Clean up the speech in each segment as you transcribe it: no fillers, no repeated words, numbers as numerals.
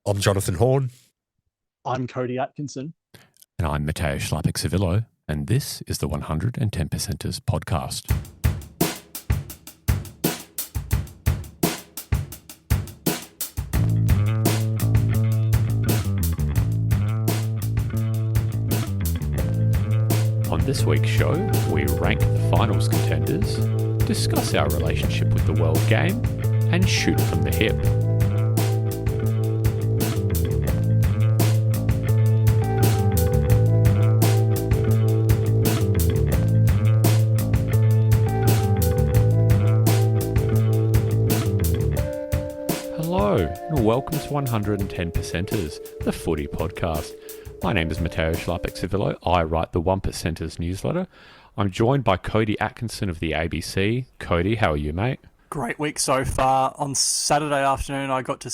I'm Jonathan Horn. I'm Cody Atkinson. And I'm Matteo Schlapik-Civillo, and this is the 110 Percenters podcast. On this week's show, we rank the finals contenders, discuss our relationship with the world game, and shoot from the hip. Hello, and welcome to 110 Percenters, the footy podcast. My name is Matteo Schlapik-Civillo. I write the 1%ers newsletter. I'm joined by Cody Atkinson of the ABC. Cody, how are you, mate? Great week so far. On Saturday afternoon, I got to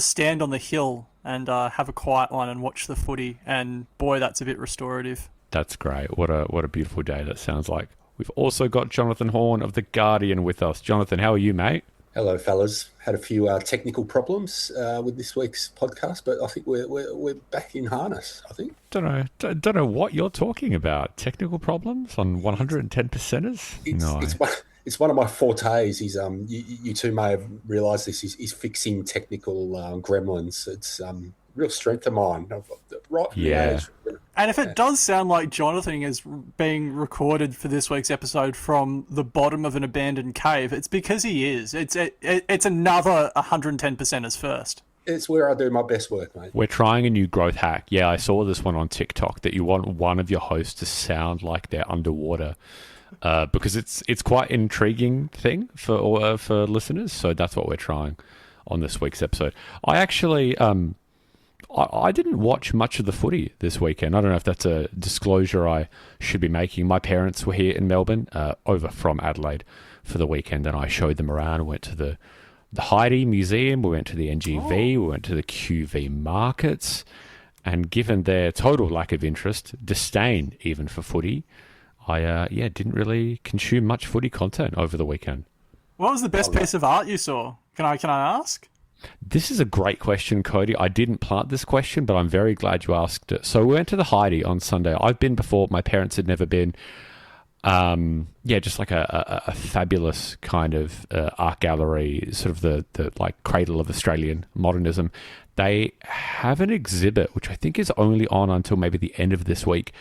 stand on the hill and have a quiet one and watch the footy. And boy, that's a bit restorative. That's great. What a beautiful day that sounds like. We've also got Jonathan Horn of The Guardian with us. Jonathan, how are you, mate? Hello, fellas. Had a few technical problems with this week's podcast, but I think we're back in harness. I think. Don't know what you're talking about. Technical problems on 110 Percenters? It's one of my fortes. Is you two may have realised this is fixing technical gremlins. It's real strength of mine. Right from the age. And if it does sound like Jonathan is being recorded for this week's episode from the bottom of an abandoned cave, it's because he is. It's another 110 percenters first. It's where I do my best work, mate. We're trying a new growth hack. Yeah, I saw this one on TikTok that you want one of your hosts to sound like they're underwater. Because it's quite an intriguing thing for listeners. So that's what we're trying on this week's episode. I actually I didn't watch much of the footy this weekend. I don't know if that's a disclosure I should be making. My parents were here in Melbourne, over from Adelaide for the weekend, and I showed them around. We went to the Heidi Museum, we went to the NGV, we went to the QV markets, and given their total lack of interest, disdain even for footy, I didn't really consume much footy content over the weekend. What was the best piece of art you saw? Can I ask? This is a great question, Cody. I didn't plant this question, but I'm very glad you asked it. So we went to the Heidi on Sunday. I've been before. My parents had never been. Just like a fabulous kind of art gallery, sort of the like cradle of Australian modernism. They have an exhibit, which I think is only on until maybe the end of this week,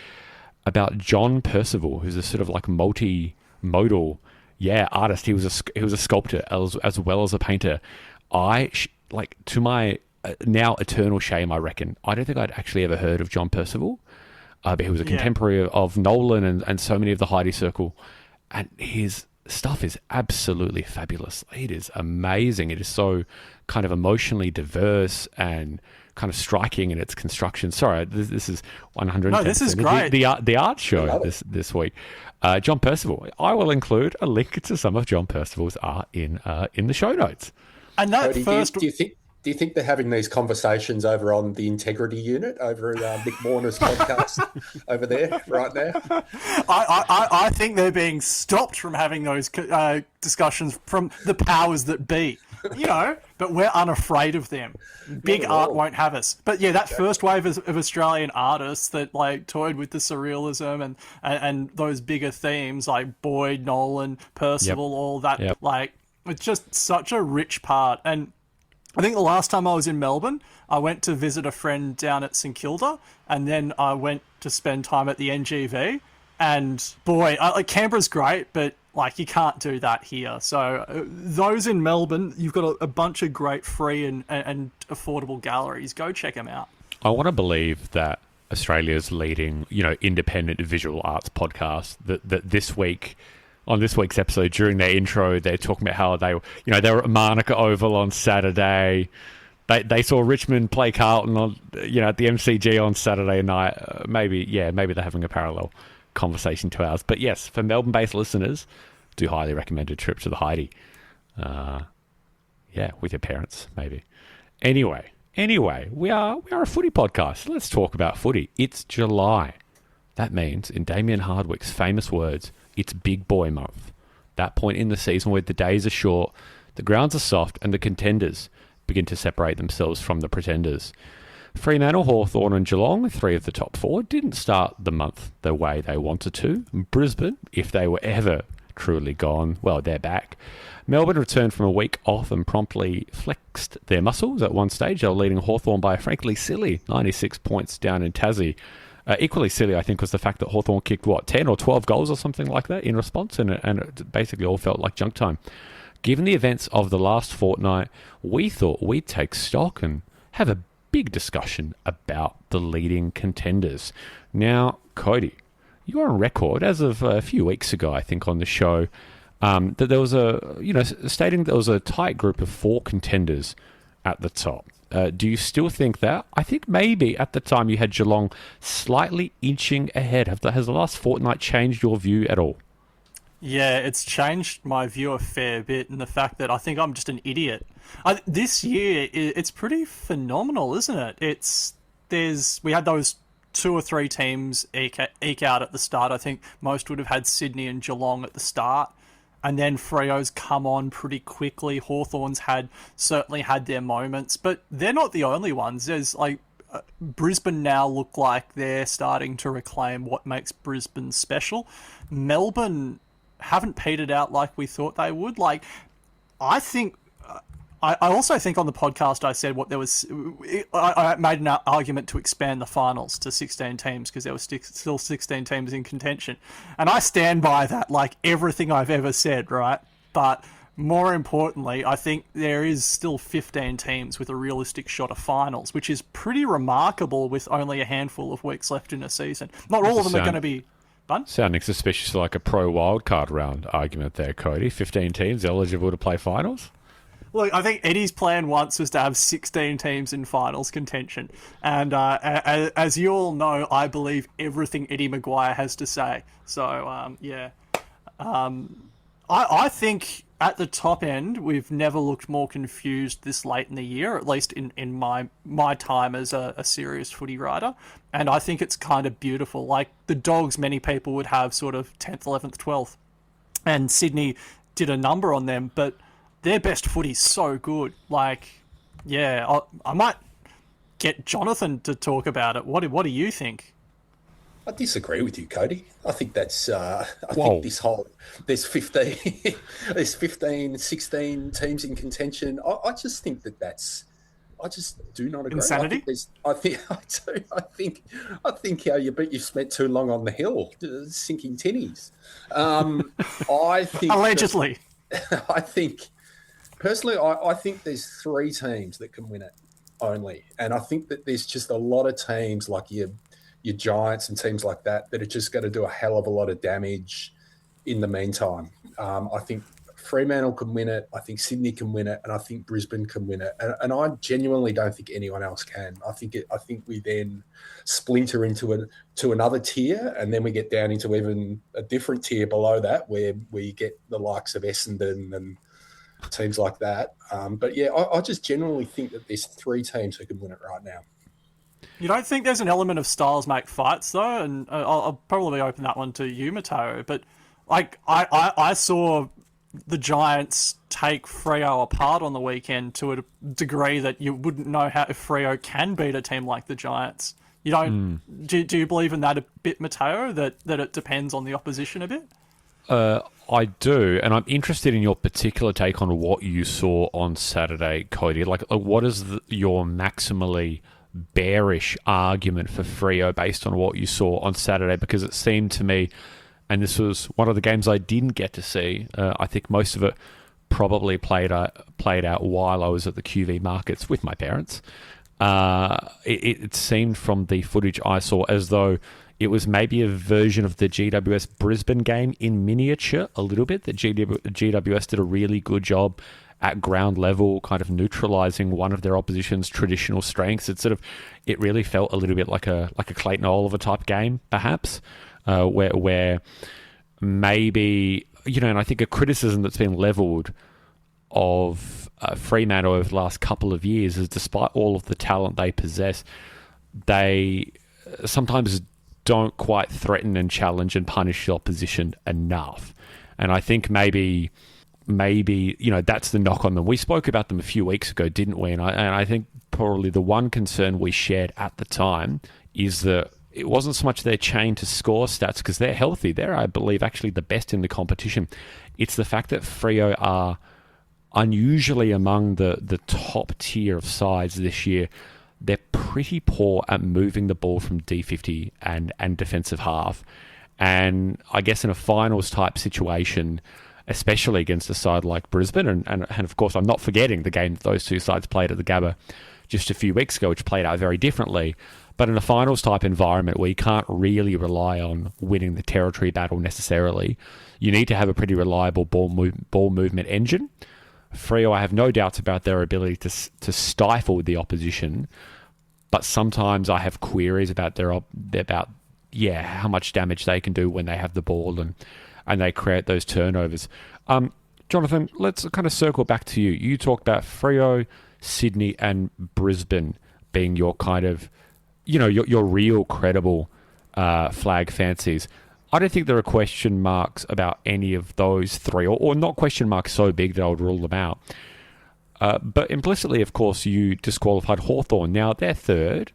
about John Percival, who's a sort of like multi-modal artist. He was a sculptor as well as a painter. To my now eternal shame, I reckon, I don't think I'd actually ever heard of John Percival, but he was a contemporary of Nolan and so many of the Heidi Circle, and his stuff is absolutely fabulous. It is amazing. It is so kind of emotionally diverse and kind of striking in its construction. Sorry, this is 100. No, this is great. The art show this week. John Percival. I will include a link to some of John Percival's art in the show notes. And that Cody, do you think they're having these conversations over on the Integrity Unit over Mick Warner's podcast over there right now? I think they're being stopped from having those discussions from the powers that be. But we're unafraid of them. Big art won't have us. But yeah, that first wave of Australian artists that like toyed with the surrealism and those bigger themes like Boyd, Nolan, Percival, all that, like it's just such a rich part. And I think the last time I was in Melbourne, I went to visit a friend down at St Kilda, and then I went to spend time at the NGV. And boy, Canberra's great, but like you can't do that here. So those in Melbourne, you've got a bunch of great free and affordable galleries. Go check them out. I want to believe that Australia's leading, independent visual arts podcast that this week. On this week's episode, during their intro, they're talking about how they were at Manuka Oval on Saturday. They saw Richmond play Carlton on, at the MCG on Saturday night. Maybe they're having a parallel conversation to ours. But yes, for Melbourne-based listeners, do highly recommend a trip to the Heidi. With your parents, maybe. Anyway, we are a footy podcast. Let's talk about footy. It's July. That means, in Damien Hardwick's famous words, it's big boy month. That point in the season where the days are short, the grounds are soft, and the contenders, begin to separate themselves from the pretenders. Fremantle, Hawthorn and Geelong, 3 of the top 4, didn't start the month the way they wanted to. Brisbane, if they were ever truly gone, well, they're back. Melbourne returned from a week off and promptly flexed their muscles at one stage. They were leading Hawthorn by a frankly silly 96 points down in Tassie. Equally silly, I think, was the fact that Hawthorn kicked, 10 or 12 goals or something like that in response, and it basically all felt like junk time. Given the events of the last fortnight, we thought we'd take stock and have a big discussion about the leading contenders. Now, Cody, you are on record, as of a few weeks ago, I think, on the show, that there was stating there was a tight group of 4 contenders at the top. Do you still think that? I think maybe at the time you had Geelong slightly inching ahead. Has the last fortnight changed your view at all? Yeah, it's changed my view a fair bit, and the fact that I think I'm just an idiot. This year, it's pretty phenomenal, isn't it? We had those 2 or 3 teams eke out at the start. I think most would have had Sydney and Geelong at the start. And then Freo's come on pretty quickly. Hawthorn's certainly had their moments, but they're not the only ones. There's Brisbane now look like they're starting to reclaim what makes Brisbane special. Melbourne haven't petered out like we thought they would. I also think on the podcast I said I made an argument to expand the finals to 16 teams because there were still 16 teams in contention. And I stand by that, like everything I've ever said, right? But more importantly, I think there is still 15 teams with a realistic shot of finals, which is pretty remarkable with only a handful of weeks left in a season. Not all of them are going to be fun. Sounding suspicious like a pro wildcard round argument there, Cody. 15 teams eligible to play finals? Look, I think Eddie's plan once was to have 16 teams in finals contention. And as you all know, I believe everything Eddie Maguire has to say. So, yeah. I think at the top end, we've never looked more confused this late in the year, at least in my time as a serious footy writer. And I think it's kind of beautiful. Like, the Dogs, many people would have sort of 10th, 11th, 12th. And Sydney did a number on them, but their best footy's so good. Like, yeah, I might get Jonathan to talk about it. What do you think? I disagree with you, Cody. I think that's. I think there's 15, there's 15, 16 teams in contention. I just think that's. I just do not agree. Insanity. I think you've spent too long on the hill, sinking tinnies. I think allegedly. I think. Personally, I think there's 3 teams that can win it only. And I think that there's just a lot of teams like your Giants and teams like that are just going to do a hell of a lot of damage in the meantime. I think Fremantle can win it. I think Sydney can win it. And I think Brisbane can win it. And I genuinely don't think anyone else can. I think we then splinter into another tier, and then we get down into even a different tier below that where we get the likes of Essendon and teams like that. But yeah, I just generally think that there's 3 teams who can win it right now. You don't think there's an element of styles make fights though? And I'll probably open that one to you, Matteo. But like I saw the Giants take Freo apart on the weekend to a degree that you wouldn't know if Freo can beat a team like the Giants. You don't? Do you believe in that a bit, Matteo? That it depends on the opposition a bit? I do, and I'm interested in your particular take on what you saw on Saturday, Cody. Like, what is your maximally bearish argument for Freo based on what you saw on Saturday? Because it seemed to me, and this was one of the games I didn't get to see, I think most of it probably played out while I was at the QV markets with my parents. It seemed from the footage I saw as though it was maybe a version of the GWS Brisbane game in miniature a little bit, that GWS did a really good job at ground level, kind of neutralising one of their opposition's traditional strengths. It really felt a little bit like a Clayton Oliver type game, perhaps, where maybe, and I think a criticism that's been levelled of Fremantle over the last couple of years is, despite all of the talent they possess, they sometimes don't quite threaten and challenge and punish the opposition enough. And I think maybe maybe, that's the knock on them. We spoke about them a few weeks ago, didn't we? And I think probably the one concern we shared at the time is that it wasn't so much their chain to score stats, because they're healthy. They're, I believe, actually the best in the competition. It's the fact that Freo are unusually among the top tier of sides this year. They're pretty poor at moving the ball from D50 and defensive half. And I guess in a finals type situation, especially against a side like Brisbane, and of course I'm not forgetting the game that those two sides played at the Gabba just a few weeks ago, which played out very differently. But in a finals type environment where you can't really rely on winning the territory battle necessarily, you need to have a pretty reliable ball movement engine. Freo, I have no doubts about their ability to stifle the opposition, but sometimes I have queries about how much damage they can do when they have the ball and they create those turnovers. Jonathan, let's kind of circle back to you. You talked about Freo, Sydney, and Brisbane being your kind of, your real credible flag fancies. I don't think there are question marks about any of those three, or not question marks so big that I would rule them out. But implicitly, of course, you disqualified Hawthorn. Now, they're third.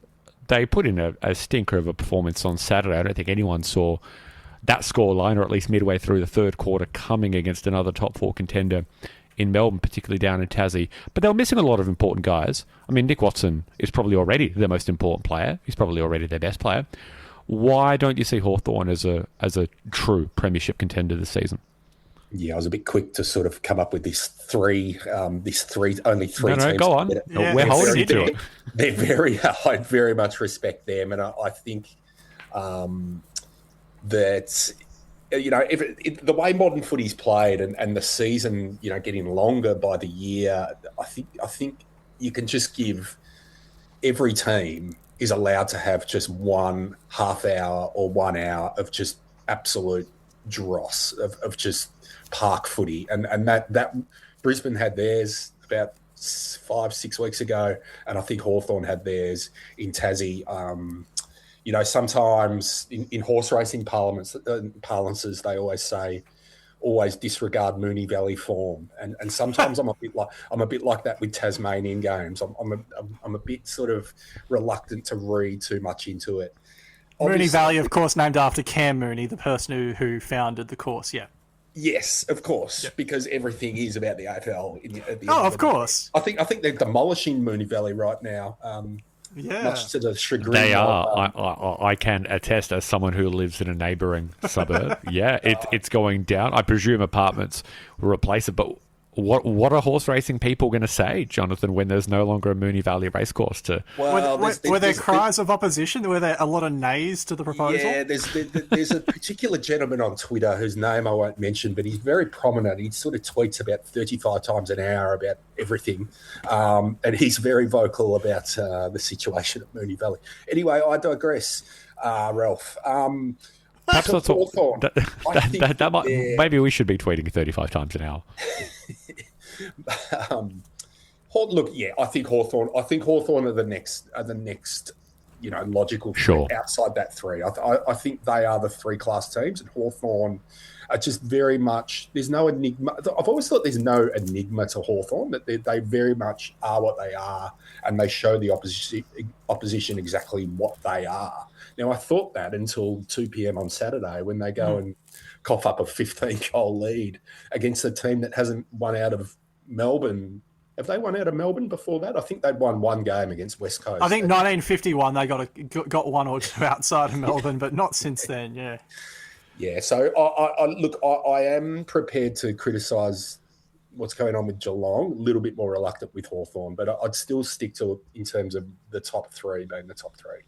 They put in a stinker of a performance on Saturday. I don't think anyone saw that scoreline, or at least midway through the third quarter, coming against another top four contender in Melbourne, particularly down in Tassie. But they were missing a lot of important guys. I mean, Nick Watson is probably already their most important player. He's probably already their best player. Why don't you see Hawthorn as a true premiership contender this season? Yeah, I was a bit quick to sort of come up with only three teams. No, go on. Yeah, we're holding you to it. I very much respect them, and I think that if the way modern footy's played and the season, getting longer by the year, I think you can just give every team is allowed to have just 1 half hour or 1 hour of just absolute dross of just park footy, and that Brisbane had theirs about 5-6 weeks ago, and I think Hawthorn had theirs in Tassie. Sometimes in horse racing parlances, they always say, always disregard Moonee Valley form, and sometimes I'm a bit like that with Tasmanian games. I'm a bit sort of reluctant to read too much into it. Moonee Valley, of course, named after Cam Mooney, the person who founded the course. Yeah. Yes, of course, because everything is about the AFL. Of course. I think they're demolishing Moonee Valley right now. Much to the chagrin. They are. I can attest as someone who lives in a neighbouring suburb. Yeah, it's going down. I presume apartments will replace it, but what are horse racing people going to say, Jonathan, when there's no longer a Moonee Valley racecourse to? Well, were there cries of opposition? Were there a lot of nays to the proposal? Yeah, there's a particular gentleman on Twitter whose name I won't mention, but he's very prominent. He sort of tweets about 35 times an hour about everything, and he's very vocal about the situation at Moonee Valley. Anyway, I digress, Ralph. Perhaps that's maybe we should be tweeting 35 times an hour. Look, yeah, I think Hawthorn are the next, logical outside that three. I think they are the three-class teams, and Hawthorn are just very much. There's no enigma. I've always thought there's no enigma to Hawthorn. That they very much are what they are, and they show the opposition exactly what they are. Now, I thought that until 2 p.m. on Saturday when they go and cough up a 15-goal lead against a team that hasn't won out of Melbourne. Have they won out of Melbourne before that? I think they'd won one game against West Coast. I think 1951 they got one or two outside of Melbourne, but not since then, yeah. Yeah, so I am prepared to criticise what's going on with Geelong, a little bit more reluctant with Hawthorn, but I'd still stick to it in terms of the top three being the top three.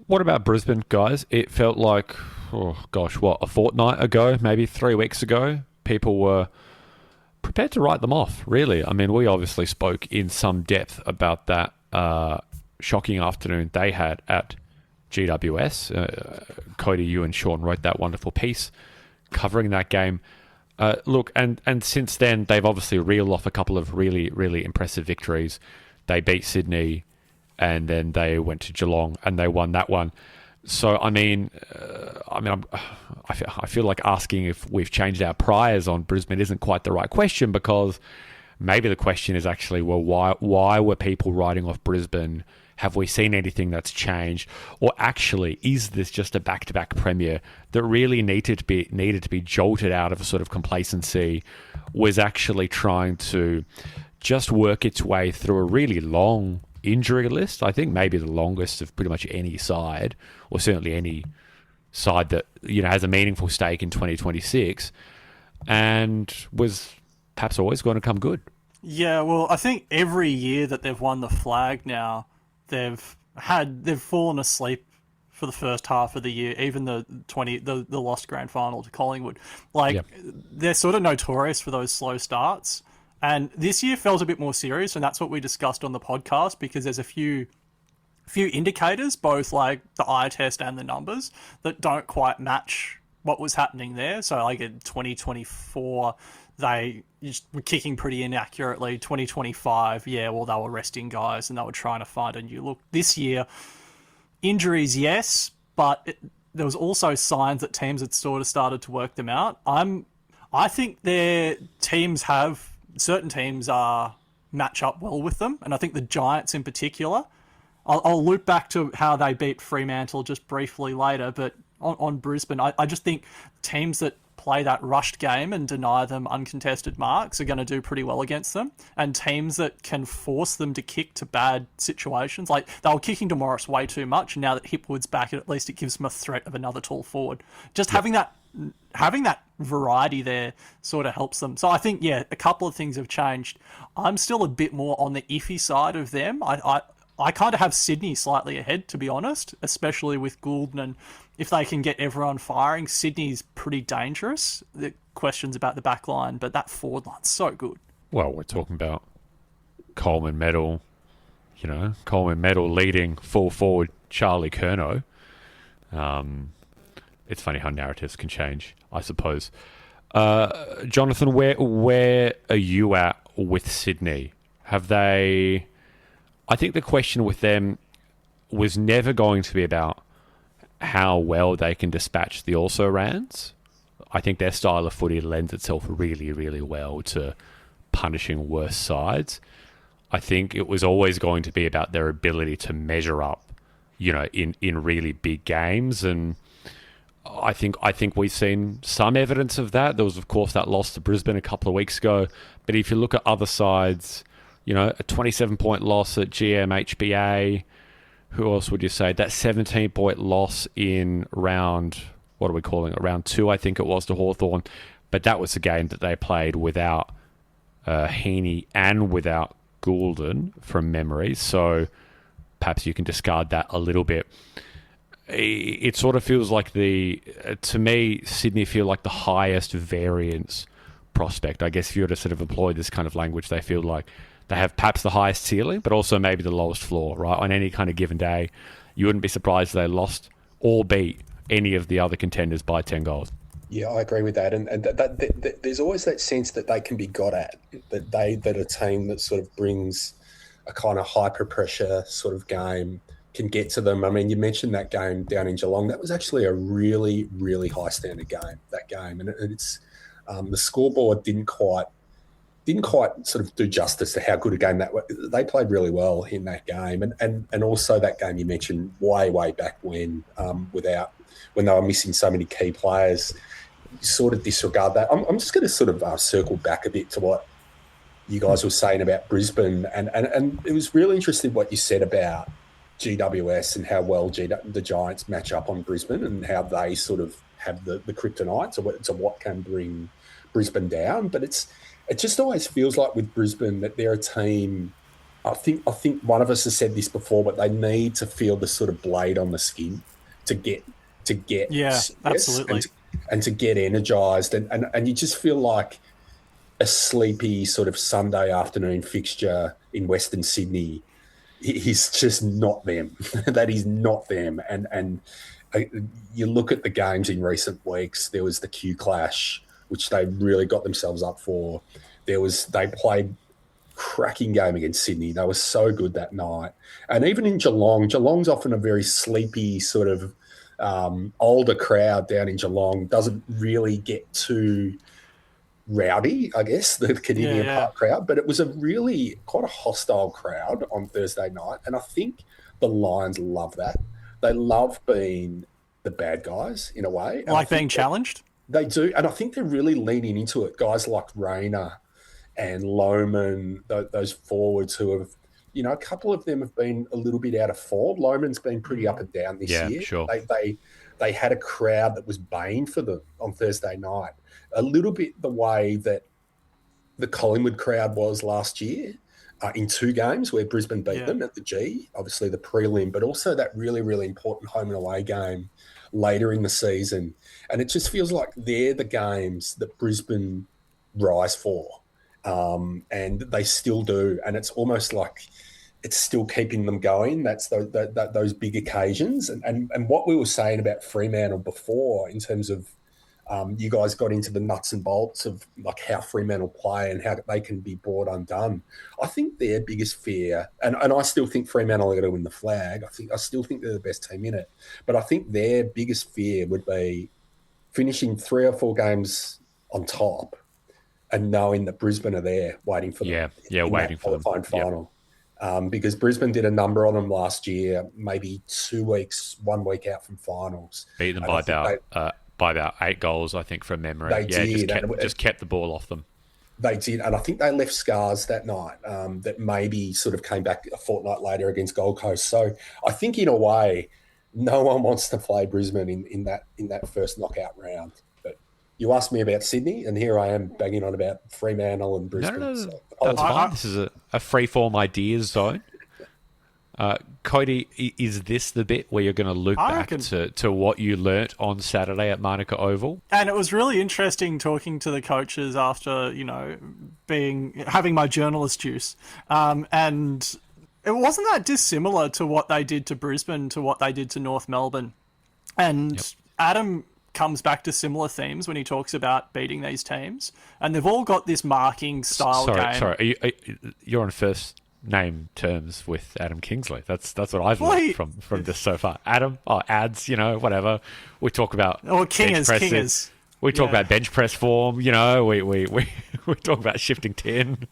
What about Brisbane, guys? It felt like, a fortnight ago, maybe 3 weeks ago, people were prepared to write them off, really. I mean, we obviously spoke in some depth about that shocking afternoon they had at GWS. Cody, you and Sean wrote that wonderful piece covering that game. Look, and since then, they've obviously reeled off a couple of really, really impressive victories. They beat Sydney, and then they went to Geelong and they won that one. So I feel like asking if we've changed our priors on Brisbane isn't quite the right question, because maybe the question is actually, well, why were people writing off Brisbane? Have we seen anything that's changed? Or actually, is this just a back-to-back premiere that really needed to be jolted out of a sort of complacency, was actually trying to just work its way through a really long injury list? I think maybe the longest of pretty much any side, or certainly any side that has a meaningful stake in 2026, and was perhaps always going to come good. Yeah, well, I think every year that they've won the flag now, they've fallen asleep for the first half of the year. Even the lost grand final to Collingwood, they're sort of notorious for those slow starts. And this year felt a bit more serious, and that's what we discussed on the podcast, because there's a few indicators, both like the eye test and the numbers, that don't quite match what was happening there. So like in 2024, they just were kicking pretty inaccurately. 2025, they were resting guys and they were trying to find a new look. This year, injuries, yes, but there was also signs that teams had sort of started to work them out. I think certain teams match up well with them, and I think the Giants in particular. I'll loop back to how they beat Fremantle just briefly later, but on Brisbane, I just think teams that play that rushed game and deny them uncontested marks are going to do pretty well against them, and teams that can force them to kick to bad situations, like they were kicking to Morris way too much, and now that Hipwood's back, at least it gives them a threat of another tall forward. Just having that variety there sort of helps them. So I think, a couple of things have changed. I'm still a bit more on the iffy side of them. I kind of have Sydney slightly ahead, to be honest, especially with Goulden, and if they can get everyone firing, Sydney's pretty dangerous. The questions about the back line, but that forward line's so good. Well, we're talking about Coleman Medal, leading full forward Charlie Curnow. It's funny how narratives can change, I suppose. Jonathan, where are you at with Sydney? I think the question with them was never going to be about how well they can dispatch the also-rans. I think their style of footy lends itself really, really well to punishing worse sides. I think it was always going to be about their ability to measure up, in really big games, and I think we've seen some evidence of that. There was, of course, that loss to Brisbane a couple of weeks ago, but if you look at other sides, a 27-point loss at GMHBA. Who else would you say? That 17-point loss in round 2, I think it was, to Hawthorn. But that was a game that they played without Heaney and without Goulden from memory. So perhaps you can discard that a little bit. It sort of feels like to me, Sydney feel like the highest variance prospect. I guess if you were to sort of employ this kind of language, they feel like they have perhaps the highest ceiling, but also maybe the lowest floor, right? On any kind of given day, you wouldn't be surprised if they lost or beat any of the other contenders by 10 goals. Yeah, I agree with that. And that there's always that sense that they can be got at, that a team that sort of brings a kind of hyper-pressure sort of game can get to them. I mean, you mentioned that game down in Geelong. That was actually a really, really high-standard game, that game. And it's the scoreboard didn't quite sort of do justice to how good a game that was. They played really well in that game, and also that game you mentioned way back when when they were missing so many key players. You sort of disregard that. I'm just going to sort of circle back a bit to what you guys were saying about Brisbane, and it was really interesting what you said about GWS and how well the Giants match up on Brisbane and how they sort of have the kryptonite to what can bring Brisbane down. But it just always feels like with Brisbane that they're a team. I think one of us has said this before, but they need to feel the sort of blade on the skin to get absolutely, and to get energized, and you just feel like a sleepy sort of Sunday afternoon fixture in Western Sydney is just not them. That is not them, and you look at the games in recent weeks. There was the Q Clash, which they really got themselves up for. They played cracking game against Sydney. They were so good that night. And even in Geelong's often a very sleepy sort of older crowd down in Geelong doesn't really get too rowdy, I guess, the Canadian Park crowd, but it was a really quite a hostile crowd on Thursday night. And I think the Lions love that. They love being the bad guys in a way. And like being challenged? They do. And I think they're really leaning into it. Guys like Rayner and Lohman, those forwards who have, you know, a couple of them have been a little bit out of form. Lohman's been pretty up and down this year. Sure. They had a crowd that was baying for them on Thursday night. A little bit the way that the Collingwood crowd was last year in 2 games where Brisbane beat them at the G, obviously the prelim, but also that really, really important home and away game later in the season. And it just feels like they're the games that Brisbane rise for. And they still do. And it's almost like it's still keeping them going. That's those big occasions. And what we were saying about Fremantle before in terms of you guys got into the nuts and bolts of like how Fremantle play and how they can be brought undone. I think their biggest fear, and I still think Fremantle are going to win the flag. I still think they're the best team in it. But I think their biggest fear would be finishing 3 or 4 games on top and knowing that Brisbane are there waiting for them. Waiting for them. Qualifying final. Because Brisbane did a number on them last year, maybe 2 weeks, 1 week out from finals. Beat them by about 8 goals, I think, from memory. They did. Just kept the ball off them. They did, and I think they left scars that night that maybe sort of came back a fortnight later against Gold Coast. So I think in a way, no one wants to play Brisbane in that first knockout round. But you asked me about Sydney, and here I am banging on about Fremantle and Brisbane. No. So That's fine. This is a free-form ideas zone. Cody, is this the bit where you're going to loop back to what you learnt on Saturday at Manuka Oval? And it was really interesting talking to the coaches after, having my journalist juice. And it wasn't that dissimilar to what they did to Brisbane, to what they did to North Melbourne. And Adam comes back to similar themes when he talks about beating these teams. And they've all got this marking style game. Sorry, you're on first name terms with Adam Kingsley. That's what I've learned from this so far. Adam, ads, whatever. We talk about Kingers. We talk about bench press form. We talk about shifting 10.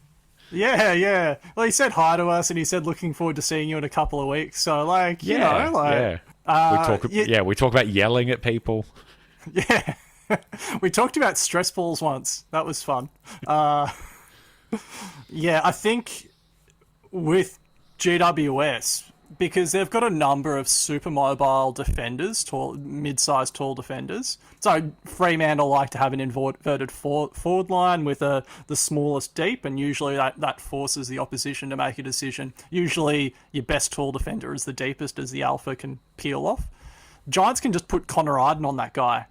Yeah. Well, he said hi to us, and he said looking forward to seeing you in a couple of weeks. So, we talk about yelling at people. Yeah, we talked about stress balls once. That was fun. I think with GWS, because they've got a number of super mobile defenders, mid-sized tall defenders. So Fremantle like to have an inverted forward line with the smallest deep, and usually that forces the opposition to make a decision. Usually your best tall defender is the deepest, as the alpha can peel off. Giants can just put Connor Arden on that guy,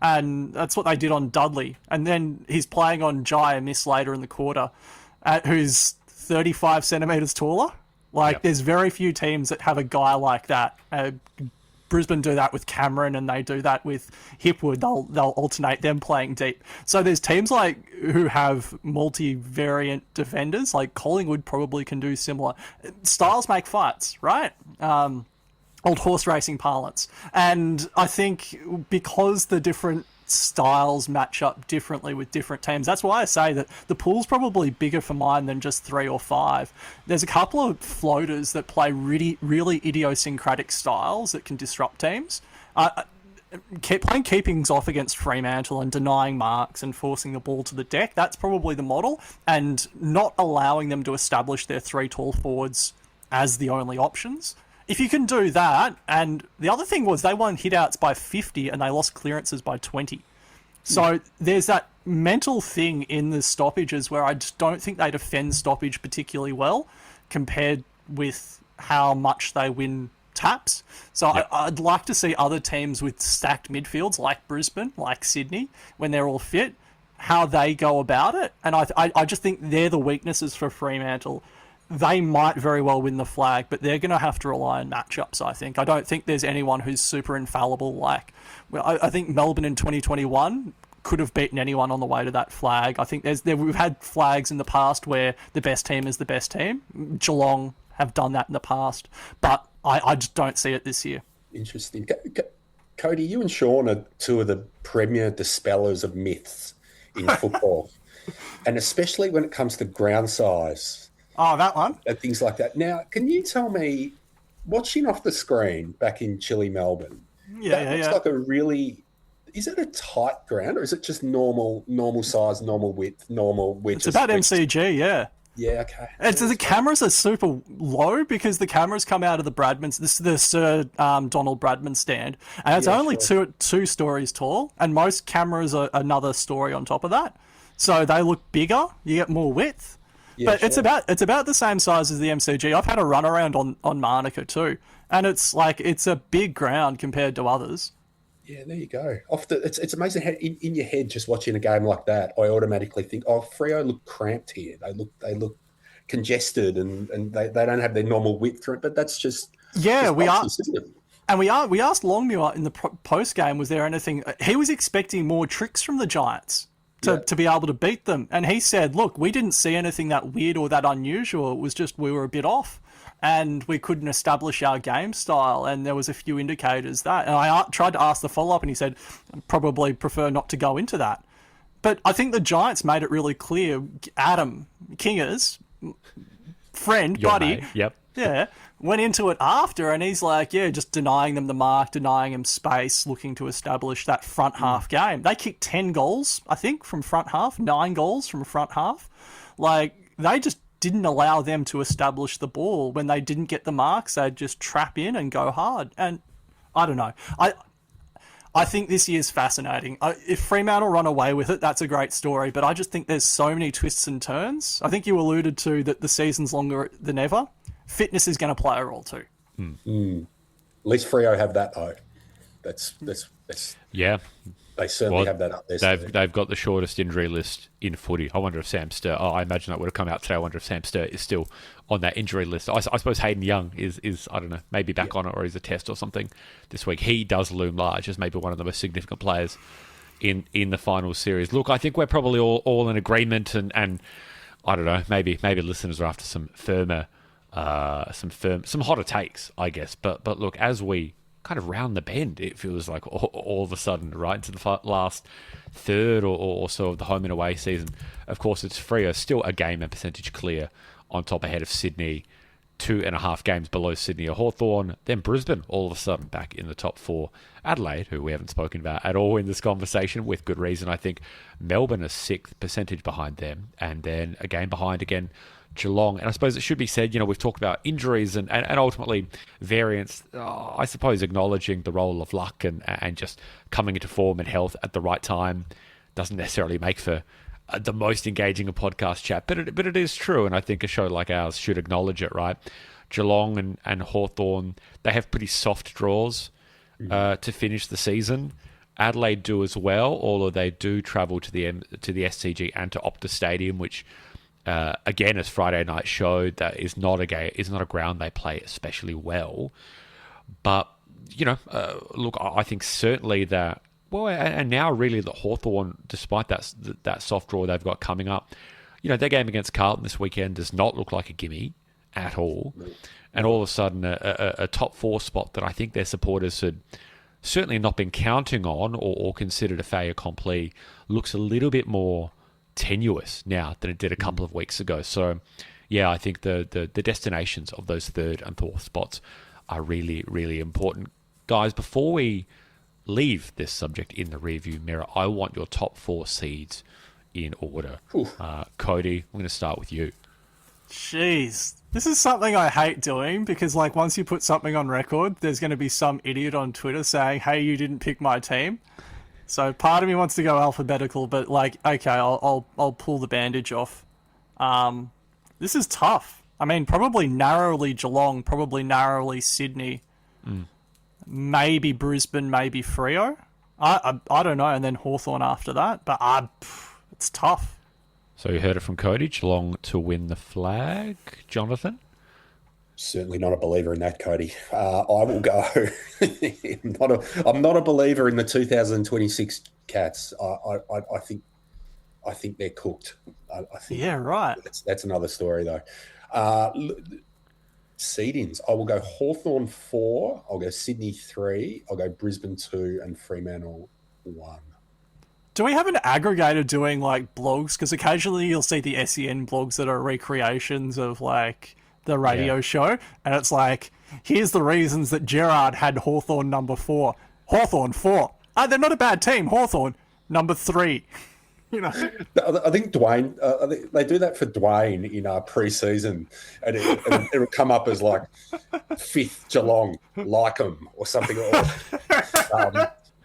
and that's what they did on Dudley. And then he's playing on Jai Miss later in the quarter, who's 35 centimetres taller. There's very few teams that have a guy like that. Brisbane do that with Cameron, and they do that with Hipwood. They'll alternate them playing deep. So there's teams who have multi-variant defenders, like Collingwood probably can do similar. Styles make fights, right? Old horse racing parlance. And I think because the different styles match up differently with different teams, that's why I say that the pool's probably bigger for mine than just 3 or 5. There's a couple of floaters that play really, really idiosyncratic styles that can disrupt teams. Playing keepings off against Fremantle and denying marks and forcing the ball to the deck, that's probably the model, and not allowing them to establish their 3 tall forwards as the only options. If you can do that, and the other thing was they won hitouts by 50 and they lost clearances by 20. So there's that mental thing in the stoppages where I just don't think they defend stoppage particularly well compared with how much they win taps. So I'd like to see other teams with stacked midfields like Brisbane, like Sydney, when they're all fit, how they go about it. And I just think they're the weaknesses for Fremantle. They might very well win the flag, but they're going to have to rely on matchups, I think. I don't think there's anyone who's super infallible. I think Melbourne in 2021 could have beaten anyone on the way to that flag. I think we've had flags in the past where the best team is the best team. Geelong have done that in the past, but I just don't see it this year. Interesting. Cody, you and Sean are two of the premier dispellers of myths in football, and especially when it comes to ground size Oh, that one. and things like that. Now, can you tell me, watching off the screen back in chilly Melbourne, that looks like a really, is it a tight ground or is it just normal size, normal width, normal width? It's about MCG, yeah. Yeah, okay. The cameras are super low because the cameras come out of the Bradmans. This is the Sir Donald Bradman stand, and it's only two stories tall. And most cameras are another story on top of that, so they look bigger. You get more width, but it's about the same size as the MCG. I've had a run around on Manuka too, and it's a big ground compared to others. Yeah, there you go. It's amazing how in your head, just watching a game like that, I automatically think, oh, Freo look cramped here. They look congested and they don't have their normal width through it. But that's just we obvious, isn't it? And we asked Longmuir in the post game, was there anything? He was expecting more tricks from the Giants to be able to beat them, and he said, look, we didn't see anything that weird or that unusual. It was just we were a bit off. And we couldn't establish our game style, and there was a few indicators that. And I tried to ask the follow-up, and he said, probably prefer not to go into that. But I think the Giants made it really clear. Adam Kingers, friend, Your buddy, mate. Yep. yeah, went into it after, and he's like, just denying them the mark, denying them space, looking to establish that front half game. They kicked 10 goals, I think, from front half, 9 goals from front half. Like, they just didn't allow them to establish the ball. When they didn't get the marks, they'd just trap in and go hard. And I don't know. I think this year's fascinating. If Fremantle run away with it, that's a great story. But I just think there's so many twists and turns. I think you alluded to that the season's longer than ever. Fitness is going to play a role too. At least Freo have that though. That's Yeah. They certainly have that up there. They've got the shortest injury list in footy. I wonder if Sam Sturr. I imagine that would have come out today. I wonder if Sam Sturr is still on that injury list. I suppose Hayden Young is I don't know, maybe back on it, or he's a test or something this week. He does loom large as maybe one of the most significant players in the final series. Look, I think we're probably all in agreement, and I don't know, maybe listeners are after some firmer, some hotter takes, I guess. But look, as we kind of round the bend, it feels like all of a sudden, right into the last third or so of the home and away season. Of course, it's Freo still a game and percentage clear on top ahead of Sydney, 2.5 games below Sydney or Hawthorn. Then Brisbane all of a sudden back in the top 4. Adelaide, who we haven't spoken about at all in this conversation, with good reason, I think. Melbourne is 6th percentage behind them, and then a game behind again Geelong. And I suppose it should be said, we've talked about injuries and ultimately variance. I suppose acknowledging the role of luck and just coming into form and health at the right time doesn't necessarily make for the most engaging a podcast chat, but it is true, and I think a show like ours should acknowledge it, right? Geelong and Hawthorn, they have pretty soft draws to finish the season. Adelaide do as well, although they do travel to the SCG and to Optus Stadium, which again, as Friday night showed, that is not a ground they play especially well. But look, I think certainly that. Well, and now really the Hawthorn, despite that soft draw they've got coming up, their game against Carlton this weekend does not look like a gimme at all. And all of a sudden, a top 4 spot that I think their supporters had certainly not been counting on or considered a fait accompli looks a little bit more tenuous now than it did a couple of weeks ago. So, yeah, I think the destinations of those 3rd and 4th spots are really, really important. Guys, before we leave this subject in the rearview mirror, I want your top 4 seeds in order. Cody, I'm going to start with you. Jeez. This is something I hate doing because, once you put something on record, there's going to be some idiot on Twitter saying, hey, you didn't pick my team. So part of me wants to go alphabetical, but, okay, I'll pull the bandage off. This is tough. I mean, probably narrowly Geelong, probably narrowly Sydney. Maybe Brisbane, maybe Freo. I don't know, and then Hawthorn after that. But it's tough. So you heard it from Cody. Geelong to win the flag. Jonathan? Certainly not a believer in that, Cody. I will go. I'm not a believer in the 2026 Cats. I think they're cooked. I think yeah, right. That's another story though. seedings, I will go Hawthorn 4, I'll go Sydney 3, I'll go Brisbane 2, and Fremantle 1. Do we have an aggregator doing like blogs? Because occasionally you'll see the SEN blogs that are recreations of like the radio show, and it's like, here's the reasons that Gerard had Hawthorn number 4. Hawthorn 4. They're not a bad team. Hawthorn number 3. You know, I think Dwayne, they do that for Dwayne in pre-season, and it'll come up as like 5th Geelong, Lycombe, or something,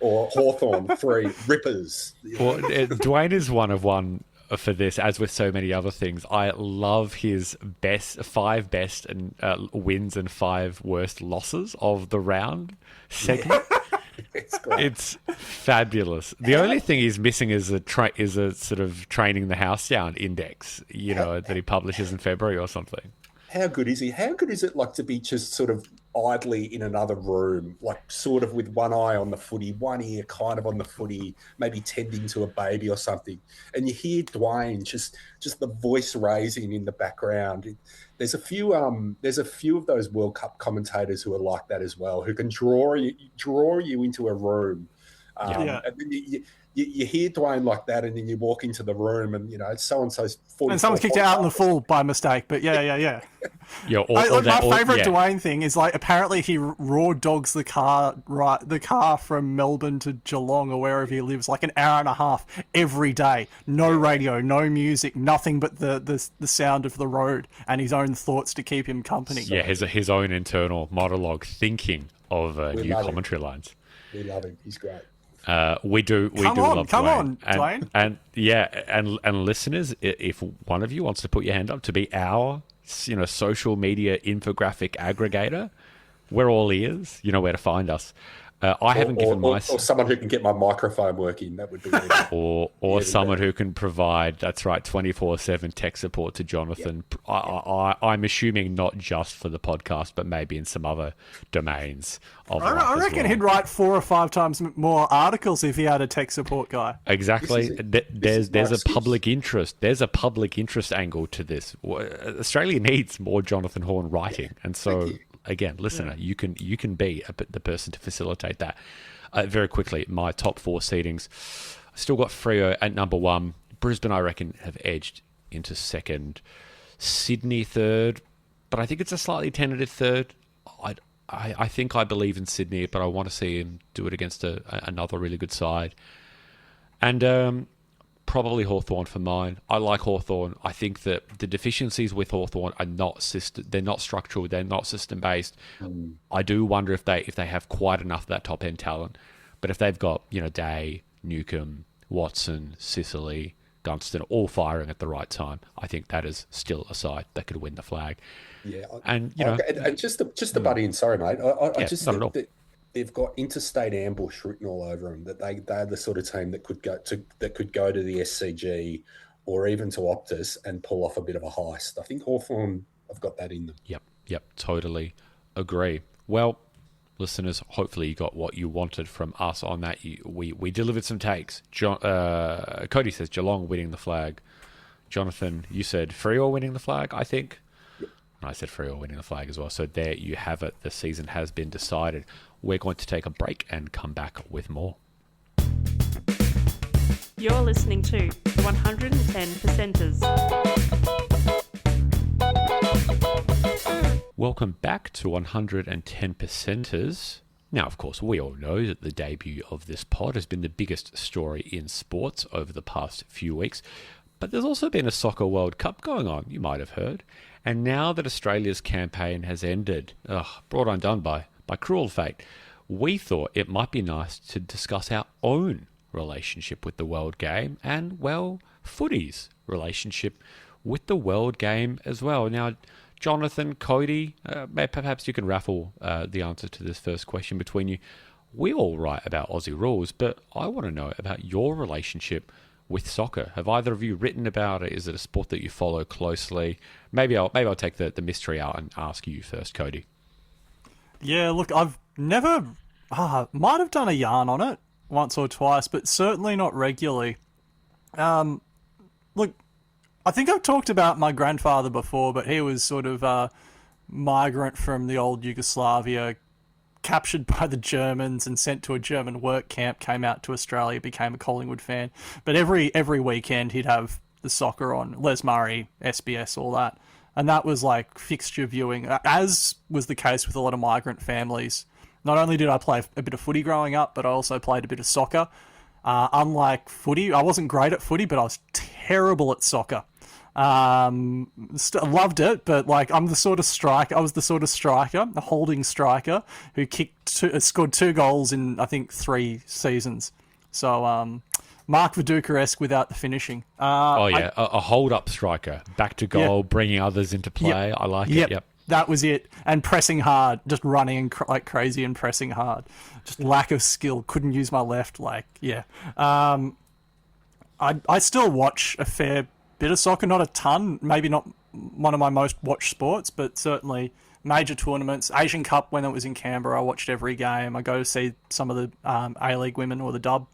or Hawthorn 3, Rippers. Well, Dwayne is one for this, as with so many other things. I love his 5 best and wins and 5 worst losses of the round segment. It's great. It's fabulous. The only thing he's missing is a sort of training the house down index, that he publishes in February or something. How good is he? How good is it like to be just sort of idly in another room, like sort of with one eye on the footy, one ear kind of on the footy, maybe tending to a baby or something, and you hear Dwayne just the voice raising in the background. There's a few of those World Cup commentators who are like that as well, who can draw you into a room, and then you hear Dwayne like that, and then you walk into the room, and it's so and so's 40. And someone's kicked out in the full by mistake. But yeah. My favorite Dwayne thing is like, apparently he raw dogs the car from Melbourne to Geelong or wherever he lives, like an hour and a half every day. No radio, no music, nothing but the sound of the road and his own thoughts to keep him company. Yeah, his own internal monologue, thinking of new commentary lines. We love him. He's great. We do love Dwayne. Come on, Dwayne. And listeners, if one of you wants to put your hand up to be our social media infographic aggregator, we're all ears. You know where to find us. I haven't given my... Or someone who can get my microphone working, that would be really or someone who can provide, that's right, 24/7 tech support to Jonathan. Yep. I'm assuming not just for the podcast, but maybe in some other domains of I reckon he'd write 4 or 5 times more articles if he had a tech support guy. Exactly. There's a public interest. There's a public interest angle to this. Australia needs more Jonathan Horn writing, and so... Again, listener, you can be the person to facilitate that. Very quickly, my top 4 seedings. I still got Freo at number 1. Brisbane, I reckon, have edged into 2nd. Sydney 3rd, but I think it's a slightly tentative 3rd. I think I believe in Sydney, but I want to see him do it against another really good side. And probably Hawthorn for mine. I like Hawthorn. I think that the deficiencies with Hawthorn are they're not structural, they're not system based. I do wonder if they have quite enough of that top end talent. But if they've got, Day, Newcomb, Watson, Sicily, Gunston all firing at the right time, I think that is still a side that could win the flag. Yeah. And and just to butt in, sorry mate. I just not at think all. that they've got interstate ambush written all over them. That they're the sort of team that could go to the SCG or even to Optus and pull off a bit of a heist. I think Hawthorn have got that in them. Yep, totally agree. Well, listeners, hopefully you got what you wanted from us on that. We delivered some takes. Cody says Geelong winning the flag. Jonathan, you said Freo winning the flag, I think. Yep. And I said Freo winning the flag as well. So there you have it. The season has been decided. We're going to take a break and come back with more. You're listening to the 110 Percenters. Welcome back to 110 Percenters. Now, of course, we all know that the debut of this pod has been the biggest story in sports over the past few weeks. But there's also been a Soccer World Cup going on, you might have heard. And now that Australia's campaign has ended, brought undone by cruel fate, we thought it might be nice to discuss our own relationship with the world game and, well, footy's relationship with the world game as well. Now, Jonathan, Cody, perhaps you can raffle the answer to this first question between you. We all write about Aussie rules, but I want to know about your relationship with soccer. Have either of you written about it? Is it a sport that you follow closely? Maybe I'll take the mystery out and ask you first, Cody. Yeah, look, I've never... might have done a yarn on it once or twice, but certainly not regularly. Look, I think I've talked about my grandfather before, but he was sort of migrant from the old Yugoslavia, captured by the Germans and sent to a German work camp, came out to Australia, became a Collingwood fan. But every weekend he'd have the soccer on, Les Murray, SBS, all that. And that was like fixture viewing, as was the case with a lot of migrant families. Not only did I play a bit of footy growing up, but I also played a bit of soccer. Unlike footy, I wasn't great at footy, but I was terrible at soccer. Loved it, but like I was the sort of striker, a holding striker who scored 2 goals in I think 3 seasons. So Mark Viduka-esque without the finishing. A hold-up striker, back to goal, bringing others into play. Yep. I like it. Yep, that was it. And pressing hard, just running like crazy and pressing hard. Just lack of skill. Couldn't use my left. I still watch a fair bit of soccer, not a ton. Maybe not one of my most watched sports, but certainly major tournaments. Asian Cup when it was in Canberra, I watched every game. I go to see some of the A-League women or the dub.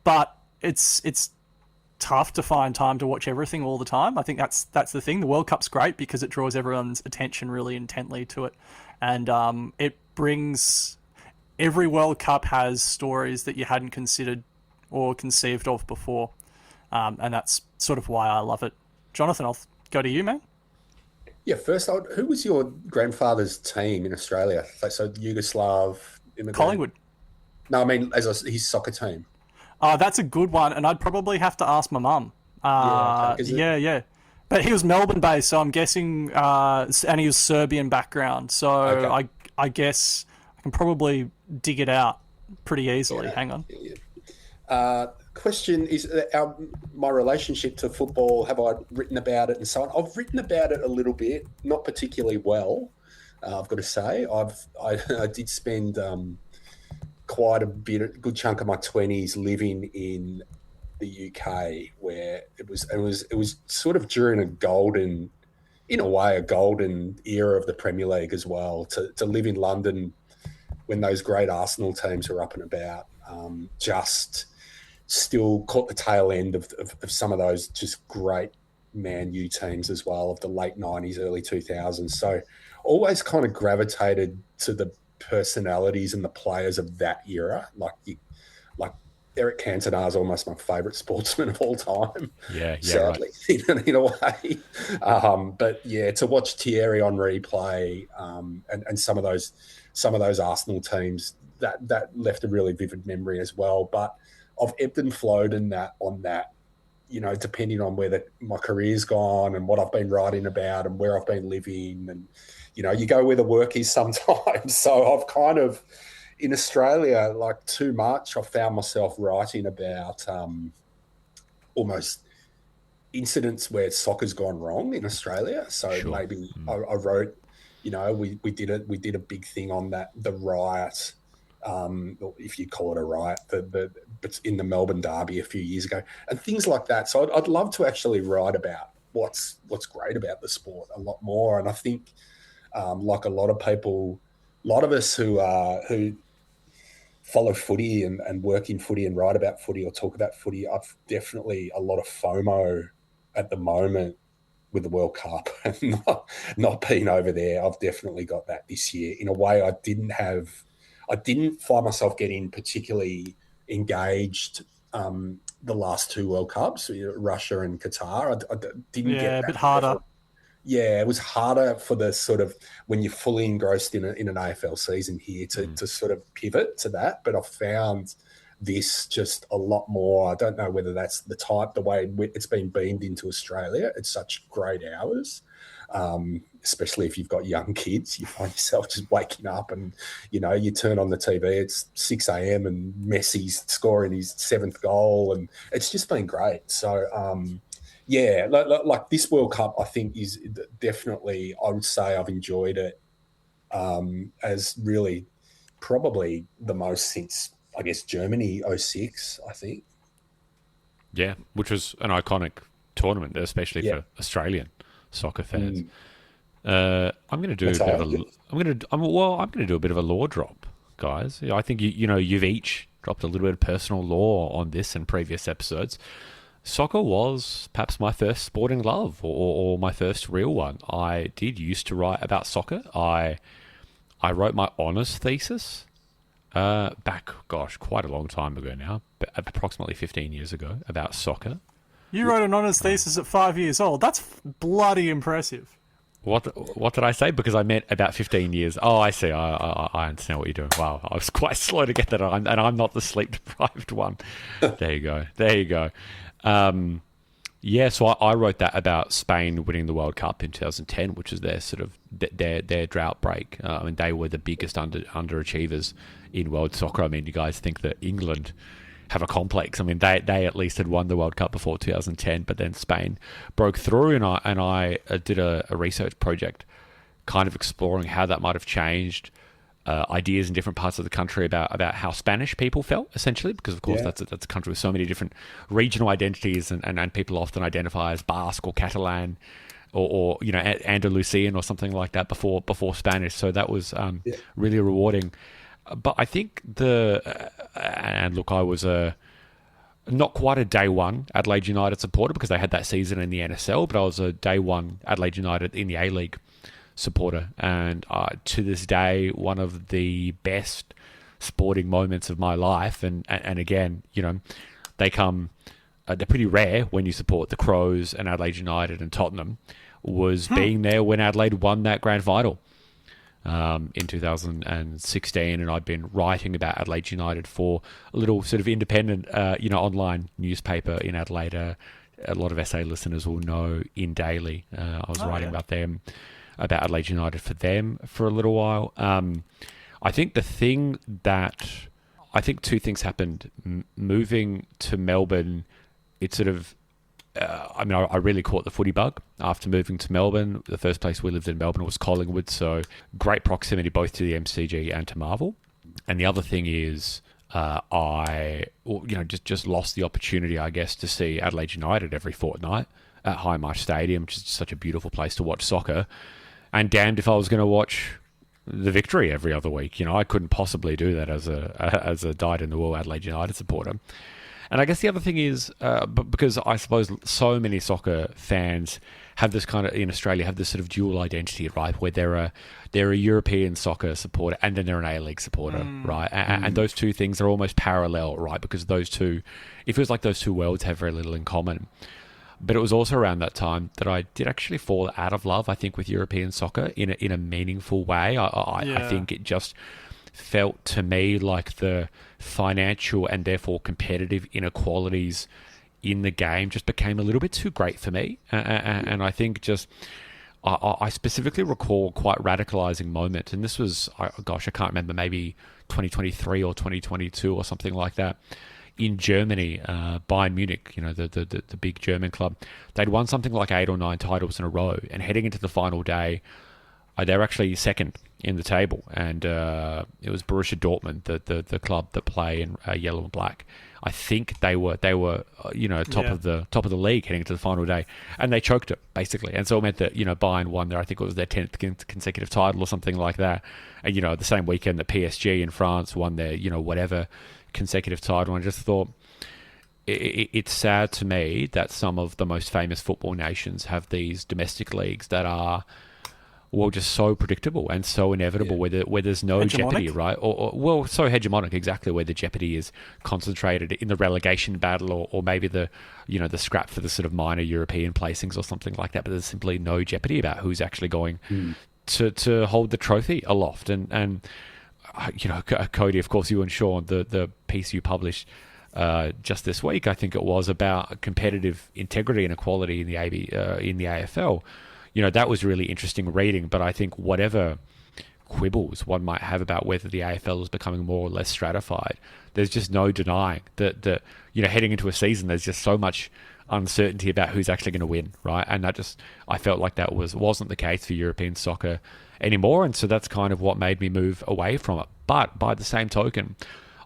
But it's tough to find time to watch everything all the time. I think that's the thing. The World Cup's great because it draws everyone's attention really intently to it, and it brings every World Cup has stories that you hadn't considered or conceived of before, and that's sort of why I love it. Jonathan, I'll go to you, man. Yeah, first, who was your grandfather's team in Australia? So Yugoslav immigrant? Collingwood. No, I mean his soccer team. That's a good one, and I'd probably have to ask my mum. Yeah. But he was Melbourne-based, so I'm guessing, and he was Serbian background, so okay. I guess I can probably dig it out pretty easily. Hang on. Question is my relationship to football. Have I written about it and so on? I've written about it a little bit, not particularly well. I've got to say, I did spend quite a good chunk of my 20s living in the UK, where it was sort of during a golden era of the Premier League as well. To live in London when those great Arsenal teams were up and about, just still caught the tail end of some of those just great Man U teams as well of the late 90s, early 2000s. So always kind of gravitated to the personalities and the players of that era. Like Eric Cantona is almost my favourite sportsman of all time. Yeah, sadly, right. in a way. But yeah, to watch Thierry Henry play and some of those Arsenal teams, that left a really vivid memory as well. But I've ebbed and flowed on that, depending on where my career's gone and what I've been writing about and where I've been living. And, you go where the work is sometimes. So I've kind of, in Australia, like too much, I've found myself writing about almost incidents where soccer's gone wrong in Australia. So sure. Maybe I wrote, we did a big thing on that, the riot, if you call it a riot, but in the Melbourne Derby a few years ago, and things like that. So I'd love to actually write about what's great about the sport a lot more. And I think, like a lot of people, a lot of us who follow footy and work in footy and write about footy or talk about footy, I've definitely a lot of FOMO at the moment with the World Cup and not being over there. I've definitely got that this year in a way I didn't find myself getting particularly engaged the last 2 World Cups, Russia and Qatar. I didn't get that. A bit harder. Yeah, it was harder for the sort of when you're fully engrossed in an AFL season here to sort of pivot to that. But I've found this just a lot more. I don't know whether that's the way it's been beamed into Australia. It's such great hours. Especially if you've got young kids, you find yourself just waking up and, you turn on the TV, it's 6 a.m. and Messi's scoring his 7th goal. And it's just been great. So, yeah, like this World Cup, I think is definitely, I would say I've enjoyed it as really probably the most since, I guess, Germany 06, I think. Yeah, which was an iconic tournament, especially for Australian soccer fans. I'm going to do a bit of a lore drop, guys. I think you've each dropped a little bit of personal lore on this and previous episodes. Soccer was perhaps my first sporting love, or my first real one. I did used to write about soccer. I wrote my honours thesis back, quite a long time ago now, but approximately 15 years ago, about soccer. You wrote an honours thesis at 5 years old. That's bloody impressive. What did I say? Because I meant about 15 years. Oh, I see. I understand what you're doing. Wow, I was quite slow to get that on, and I'm not the sleep-deprived one. There you go. So I wrote that about Spain winning the World Cup in 2010, which is their sort of their drought break. I mean, they were the biggest underachievers in world soccer. I mean, you guys think that England have a complex. I mean, they at least had won the World Cup before 2010, but then Spain broke through, and I did a research project kind of exploring how that might have changed ideas in different parts of the country about how Spanish people felt, essentially, because of course that's a country with so many different regional identities, and people often identify as Basque or Catalan or Andalusian or something like that before Spanish. So that was really rewarding. But I think and look, I was not quite a day one Adelaide United supporter because they had that season in the NSL, but I was a day one Adelaide United in the A-League supporter, and to this day, one of the best sporting moments of my life. And again, they're pretty rare when you support the Crows and Adelaide United and Tottenham, was being there when Adelaide won that grand final in 2016, and I'd been writing about Adelaide United for a little sort of independent, online newspaper in Adelaide. A lot of SA listeners will know In Daily. I was writing about them, about Adelaide United for them for a little while. I think two things happened. Moving to Melbourne, it sort of, I really caught the footy bug after moving to Melbourne. The first place we lived in Melbourne was Collingwood, so great proximity both to the MCG and to Marvel. And the other thing is, I just lost the opportunity, I guess, to see Adelaide United every fortnight at Highmarsh Stadium, which is such a beautiful place to watch soccer. And damned if I was going to watch the Victory every other week. I couldn't possibly do that as a dyed-in-the-wool Adelaide United supporter. And I guess the other thing is, because I suppose so many soccer fans have this kind of, in Australia, have this sort of dual identity, right? Where they're a European soccer supporter and then they're an A-League supporter, right? And those two things are almost parallel, right? Because those two, it feels like those two worlds have very little in common. But it was also around that time that I did actually fall out of love, I think, with European soccer in a meaningful way. I think it just felt to me like the financial and therefore competitive inequalities in the game just became a little bit too great for me. And I think I specifically recall quite radicalizing moment. And this was, I can't remember, maybe 2023 or 2022 or something like that. In Germany, Bayern Munich, the big German club, they'd won something like 8 or 9 titles in a row. And heading into the final day, they were actually second in the table. And it was Borussia Dortmund, the club that play in yellow and black. I think they were top of the league heading into the final day, and they choked it basically. And so it meant that Bayern won I think it was their 10th consecutive title or something like that. And the same weekend that PSG in France won their whatever consecutive title. And I just thought it's sad to me that some of the most famous football nations have these domestic leagues that are just so predictable and so inevitable, where there's no hegemonic jeopardy, right? Or so hegemonic, exactly, where the jeopardy is concentrated in the relegation battle, or maybe the scrap for the sort of minor European placings or something like that. But there's simply no jeopardy about who's actually going to hold the trophy aloft. And Cody, of course, you and Sean, the piece you published just this week, I think it was, about competitive integrity and equality in the AFL. That was really interesting reading. But I think whatever quibbles one might have about whether the AFL is becoming more or less stratified, there's just no denying that heading into a season, there's just so much uncertainty about who's actually going to win, right? And I felt like that wasn't the case for European soccer anymore, and so that's kind of what made me move away from it. But by the same token,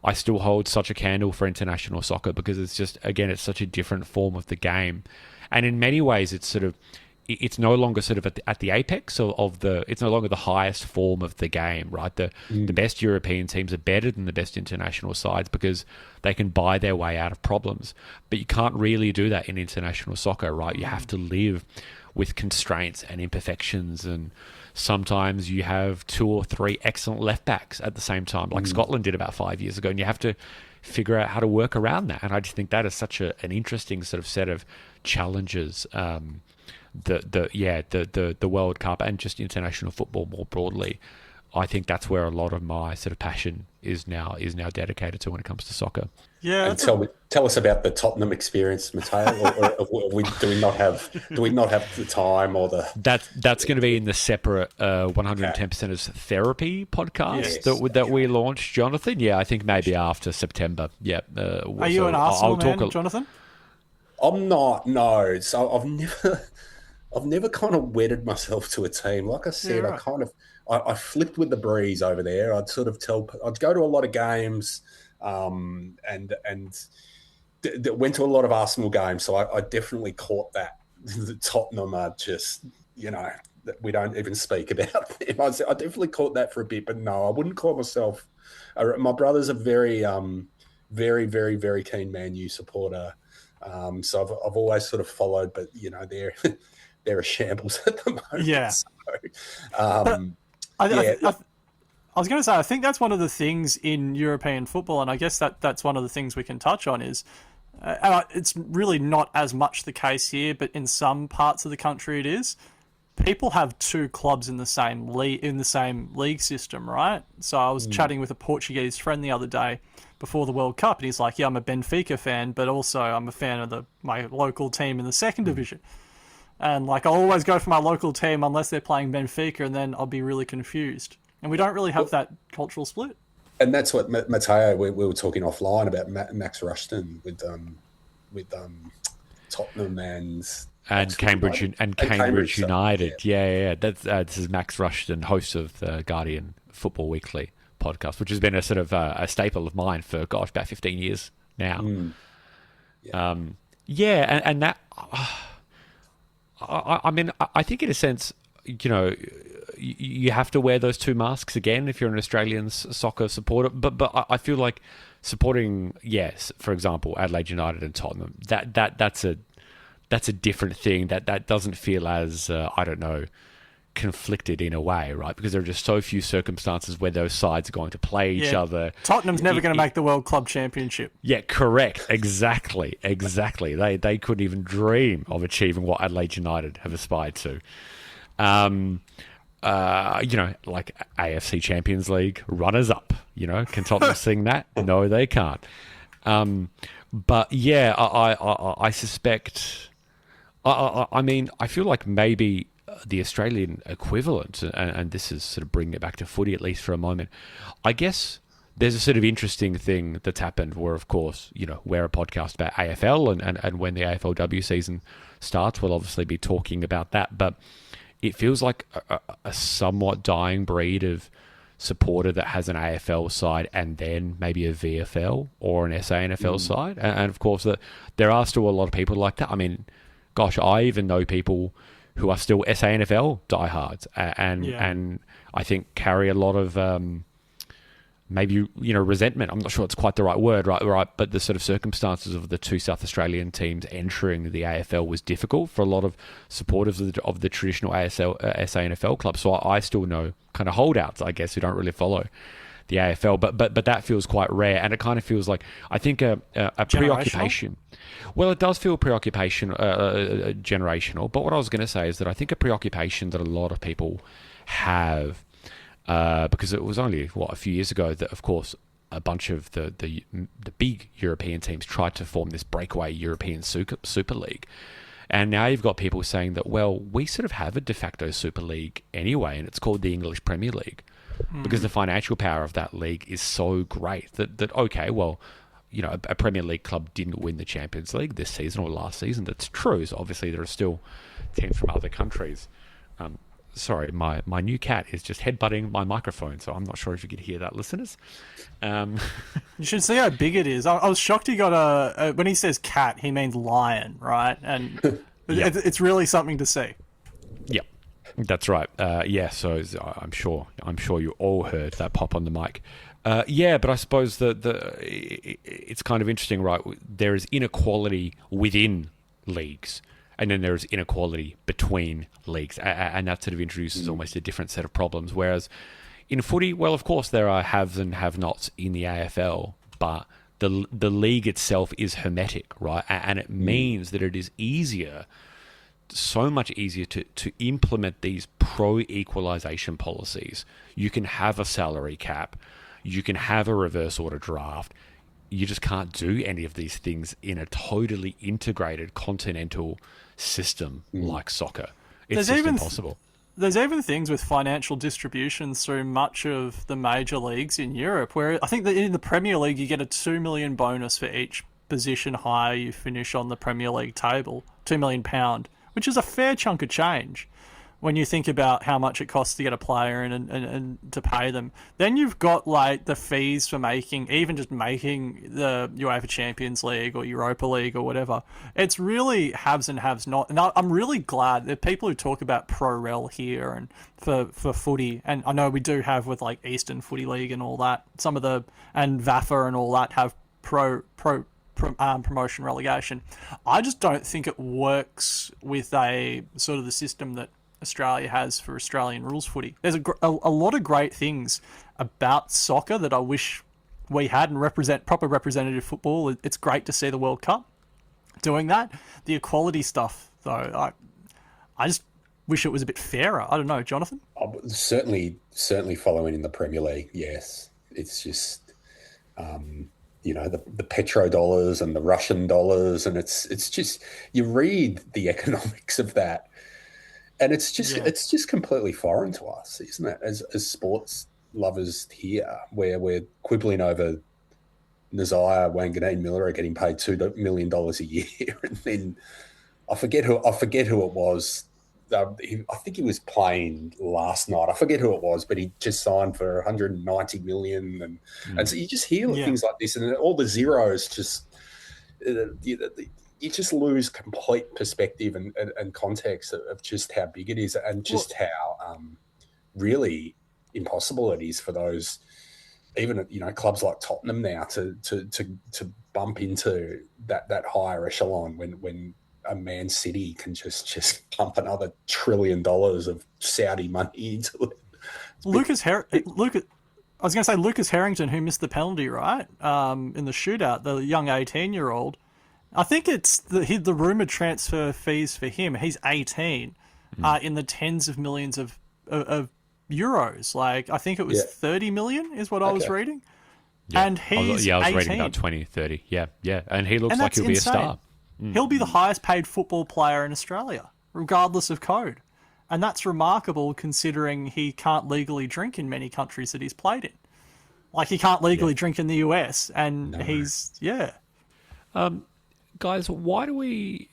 I still hold such a candle for international soccer, because it's just, again, it's such a different form of the game, and in many ways it's it's no longer sort of at the apex of the. It's no longer the highest form of the game, right? The best European teams are better than the best international sides because they can buy their way out of problems. But you can't really do that in international soccer, right? You have to live with constraints and imperfections, and sometimes you have 2 or 3 excellent left backs at the same time, like Scotland did about 5 years ago, and you have to figure out how to work around that. And I just think that is such an interesting sort of set of challenges. The World Cup and just international football more broadly. I think that's where a lot of my sort of passion is now dedicated to when it comes to soccer. Yeah, And tell us about the Tottenham experience, Matteo. Or do we not have the time or the? That's going to be in the separate 110%ers therapy podcast that we launched, Jonathan. Yeah, I think maybe after September. Yeah. Are you an Arsenal man, Jonathan? I'm not. No. So I've never kind of wedded myself to a team. Like I said, Yeah, right. I flipped with the breeze over there. I'd go to a lot of games, and went to a lot of Arsenal games. So I definitely caught that. The Tottenham are just, that we don't even speak about them. I definitely caught that for a bit, but no, I wouldn't call myself. My brother's a very, very, very, very keen Man U supporter. So I've always sort of followed, but they're a shambles at the moment. Yeah. So, I was going to say, I think that's one of the things in European football, and I guess that's one of the things we can touch on is, it's really not as much the case here, but in some parts of the country it is. People have 2 clubs in the same league system, right? So I was chatting with a Portuguese friend the other day before the World Cup, and he's like, "Yeah, I'm a Benfica fan, but also I'm a fan of my local team in the second division." And like, I'll always go for my local team unless they're playing Benfica, and then I'll be really confused. And we don't really have that cultural split. And that's what Matteo, we were talking offline about Max Rushton with Tottenham and Cambridge United. Yeah. Yeah. This is Max Rushton, host of the Guardian Football Weekly podcast, which has been a sort of a staple of mine for about 15 years now. And that. I mean, I think in a sense, you have to wear those 2 masks again if you're an Australian soccer supporter. But I feel like supporting, for example, Adelaide United and Tottenham, that's a different thing. That doesn't feel as conflicted in a way, right? Because there are just so few circumstances where those sides are going to play each other. Tottenham's never going to make the World Club Championship. Yeah, correct. Exactly. They couldn't even dream of achieving what Adelaide United have aspired to. Like AFC Champions League runners up. Can Tottenham sing that? No, they can't. But yeah, I suspect. I mean, I feel like maybe the Australian equivalent, and this is sort of bringing it back to footy at least for a moment, I guess there's a sort of interesting thing that's happened where, of course, we're a podcast about AFL, and when the AFLW season starts, we'll obviously be talking about that, but it feels like a somewhat dying breed of supporter that has an AFL side and then maybe a VFL or an SANFL side, and of course there are still a lot of people like that. I mean, gosh, I even know people who are still SANFL diehards, and I think carry a lot of maybe resentment. I'm not sure it's quite the right word, right? But the sort of circumstances of the 2 South Australian teams entering the AFL was difficult for a lot of supporters of the traditional SANFL club. So I still know kind of holdouts, I guess, who don't really follow the AFL, but that feels quite rare, and it kind of feels like, I think a preoccupation. Well, it does feel preoccupation, generational. But what I was going to say is that I think a preoccupation that a lot of people have, because it was only a few years ago that, of course, a bunch of the big European teams tried to form this breakaway European Super League. And now you've got people saying that, well, we sort of have a de facto Super League anyway, and it's called the English Premier League. Because the financial power of that league is so great that okay, well, a Premier League club didn't win the Champions League this season or last season. That's true. So obviously there are still teams from other countries. Sorry, my new cat is just headbutting my microphone, so I'm not sure if you could hear that, listeners. You should see how big it is. I was shocked he got when he says cat, he means lion, right? And it's really something to see. Yep, that's right. So I'm sure you all heard that pop on the mic. But I suppose it's kind of interesting, right? There is inequality within leagues, and then there is inequality between leagues, and that sort of introduces almost a different set of problems. Whereas in footy, well, of course, there are haves and have-nots in the AFL, but the league itself is hermetic, right? And it means that it is so much easier to implement these pro-equalisation policies. You can have a salary cap. You can have a reverse order draft. You just can't do any of these things in a totally integrated continental system like soccer. It's just impossible. There's even things with financial distributions through much of the major leagues in Europe, where I think that in the Premier League you get a £2 million bonus for each position higher you finish on the Premier League table, £2 million, which is a fair chunk of change when you think about how much it costs to get a player and to pay them. Then you've got like the fees for making the UEFA Champions League or Europa League or whatever. It's really haves and haves not. And I'm really glad that people who talk about pro-rel here and for footy, and I know we do have with like Eastern Footy League and all that, and VAFA and all that have promotion relegation. I just don't think it works with a sort of the system that Australia has for Australian rules footy. There's a lot of great things about soccer that I wish we had, and proper representative football. It's great to see the World Cup doing that. The equality stuff, though, I just wish it was a bit fairer. I don't know, Jonathan? Certainly following in the Premier League, yes. It's just, the petrodollars and the Russian dollars, and it's just, you read the economics of that, and it's just completely foreign to us, isn't it? As sports lovers here, where we're quibbling over Nazaya, Wanganeen, Miller are getting paid $2 million a year, and then I forget who it was. I think he was playing last night. I forget who it was, but he just signed for 190 million, and so you just hear things like this, and all the zeros just. You just lose complete perspective and context of just how big it is, and just how really impossible it is for those, even clubs like Tottenham now to bump into that higher echelon when a Man City can just pump another $1 trillion of Saudi money into it. Lucas Harrington, who missed the penalty, right? In the shootout, the young 18-year-old. I think it's the rumoured transfer fees for him. He's 18, in the tens of millions of euros. Like, I think it was 30 million is what I was reading. Yeah. And he's I was 18. reading about 20, 30. Yeah. And he looks like he'll be a star. He'll be the highest paid football player in Australia, regardless of code. And that's remarkable considering he can't legally drink in many countries that he's played in. Like, he can't legally drink in the US, and Guys, why do we...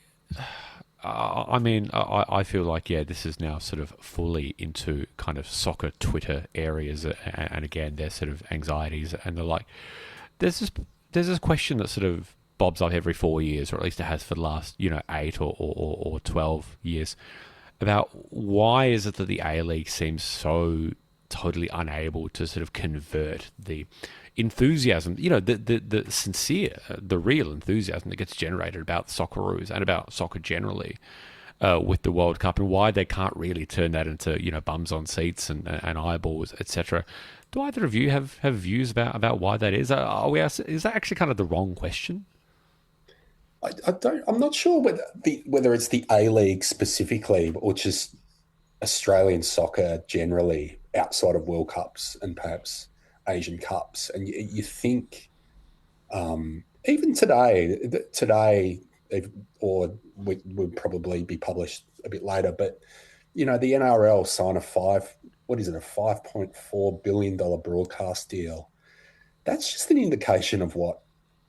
I feel like, this is now sort of fully into kind of soccer Twitter areas, and again, there's sort of anxieties and the like. There's this question that sort of bobs up every 4 years, or at least it has for the last, 8 or 12 years, about why is it that the A-League seems so totally unable to sort of convert the enthusiasm, the sincere, the real enthusiasm that gets generated about Socceroos and about soccer generally with the World Cup, and why they can't really turn that into, bums on seats and eyeballs, etc. Do either of you have views about why that is? Is that actually kind of the wrong question? I'm not sure whether it's the A-League specifically, or just Australian soccer generally outside of World Cups and perhaps Asian Cups. And you think even today, or would probably be published a bit later, but the NRL signed a $5.4 billion broadcast deal. That's just an indication of what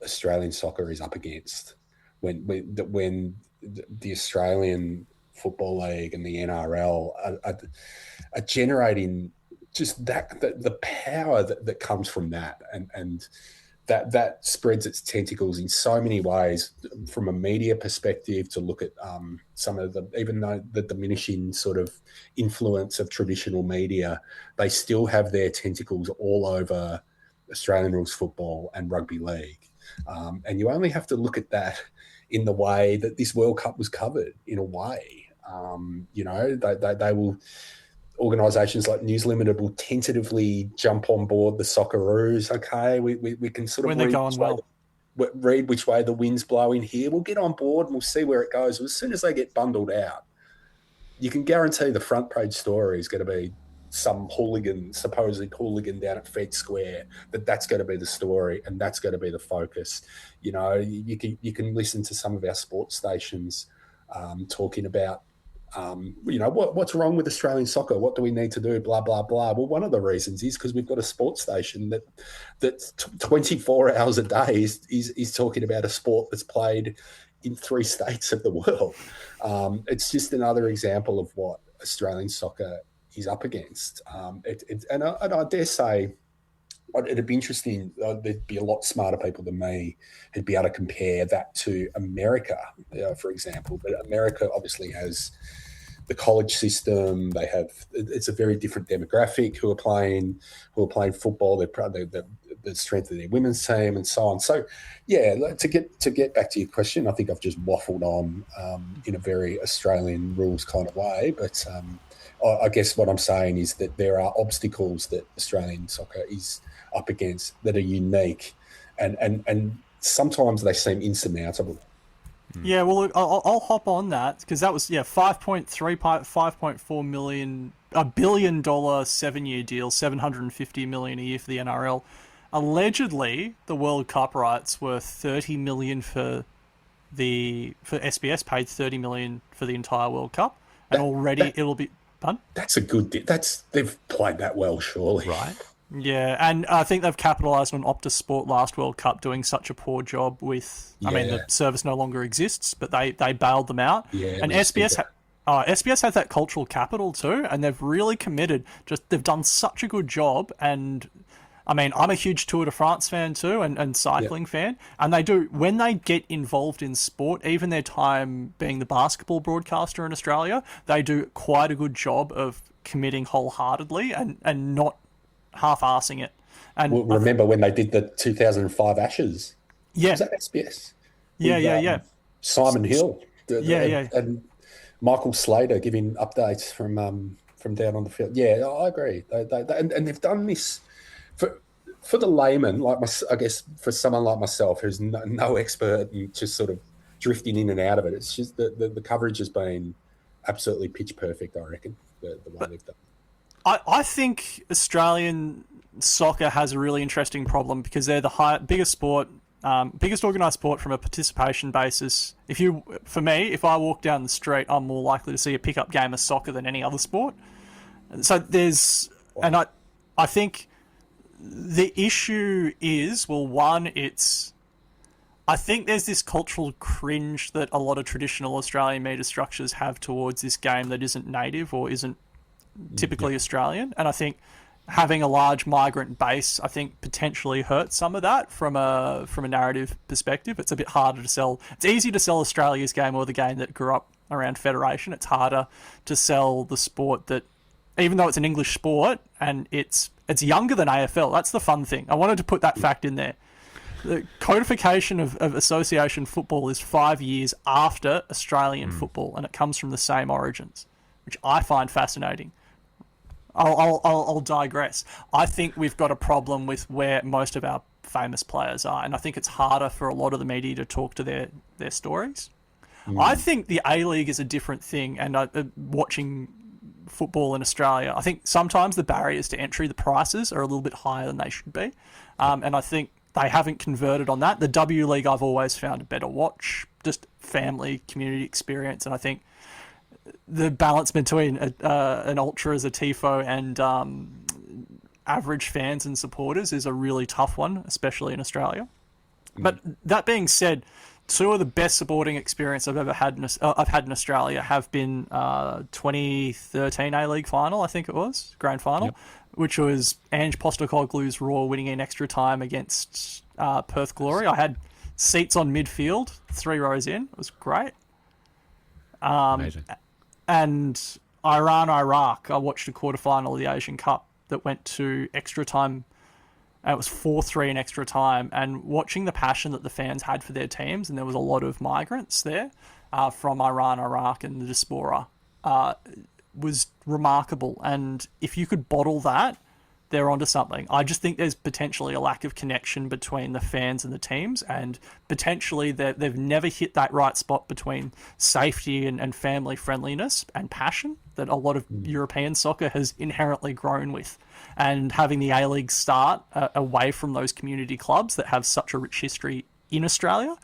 Australian soccer is up against when the Australian Football League and the NRL are generating just the power that comes from that, and that spreads its tentacles in so many ways, from a media perspective, to look at some of the, even though the diminishing sort of influence of traditional media, they still have their tentacles all over Australian rules football and rugby league. And you only have to look at that in the way that this World Cup was covered, in a way. They will, organisations like News Limited will tentatively jump on board the Socceroos. Okay, we can sort of when they're going well. Read which way the wind's blowing here. We'll get on board and we'll see where it goes. As soon as they get bundled out, you can guarantee the front page story is going to be some supposedly hooligan down at Fed Square. That's going to be the story, and that's going to be the focus. You can listen to some of our sports stations talking about what's wrong with Australian soccer? What do we need to do? Blah, blah, blah. Well, one of the reasons is because we've got a sports station that 24 hours a day is talking about a sport that's played in 3 states of the world. It's just another example of what Australian soccer is up against. And I dare say it'd be interesting. There'd be a lot smarter people than me who'd be able to compare that to America, for example. But America obviously has the college system. It's a very different demographic who are playing football. The strength of their women's team and so on. So, yeah, to get back to your question, I think I've just waffled on in a very Australian rules kind of way. But I guess what I'm saying is that there are obstacles that Australian soccer is up against that are unique, and sometimes they seem insurmountable. Yeah, well, look, I'll hop on that, because that was $5.4 million, $1 billion 7-year deal, $750 million a year for the NRL. Allegedly, the World Cup rights were $30 million for SBS paid $30 million for the entire World Cup, and it'll be. Pardon? That's a good. They've played that well, surely, right? Yeah, and I think they've capitalised on Optus Sport last World Cup doing such a poor job with. I mean, the service no longer exists, but they bailed them out. Yeah, and SBS has that cultural capital too, and they've really committed. They've done such a good job, and I mean, I'm a huge Tour de France fan too, and cycling fan, and they do, when they get involved in sport, even their time being the basketball broadcaster in Australia, they do quite a good job of committing wholeheartedly and not half-arsing it. And remember when they did the 2005 Ashes? Yeah. Was that SBS? Yeah. Simon Hill. Yeah. And Michael Slater giving updates from down on the field. Yeah, I agree. And they've done this for the layman, I guess for someone like myself who's no expert and just sort of drifting in and out of it. It's just the coverage has been absolutely pitch perfect, I reckon, the way they've done. I think Australian soccer has a really interesting problem because they're the biggest organised sport from a participation basis. If I walk down the street, I'm more likely to see a pickup game of soccer than any other sport. So I think the issue is, well, one, I think there's this cultural cringe that a lot of traditional Australian media structures have towards this game that isn't native or isn't typically Australian. And I think having a large migrant base, I think, potentially hurts some of that from a narrative perspective. It's a bit harder to sell. It's easy to sell Australia's game or the game that grew up around Federation. It's harder to sell the sport that, even though it's an English sport and it's younger than AFL. That's the fun thing. I wanted to put that fact in there. The codification of association football is 5 years after Australian football, and it comes from the same origins, which I find fascinating. I'll digress. I think we've got a problem with where most of our famous players are, and I think it's harder for a lot of the media to talk to their stories. I think the A-League is a different thing, and watching football in Australia, I think sometimes the barriers to entry, the prices are a little bit higher than they should be, and I think they haven't converted on that. The W League I've always found a better watch, just family, community experience, and I think the balance between an ultra as a TIFO and average fans and supporters is a really tough one, especially in Australia. But that being said, two of the best sporting experience I've ever had in Australia have been 2013 A-League final, I think it was, grand final, which was Ange Postecoglou's Raw winning in extra time against Perth Glory. I had seats on midfield, 3 rows in. It was great. Amazing. And Iran-Iraq, I watched a quarterfinal of the Asian Cup that went to extra time. And it was 4-3 in extra time. And watching the passion that the fans had for their teams, and there was a lot of migrants there from Iran, Iraq, and the diaspora, was remarkable. And if you could bottle that, they're onto something. I just think there's potentially a lack of connection between the fans and the teams, and potentially they've never hit that right spot between safety and family friendliness and passion that a lot of European soccer has inherently grown with. And having the A-League start away from those community clubs that have such a rich history in Australia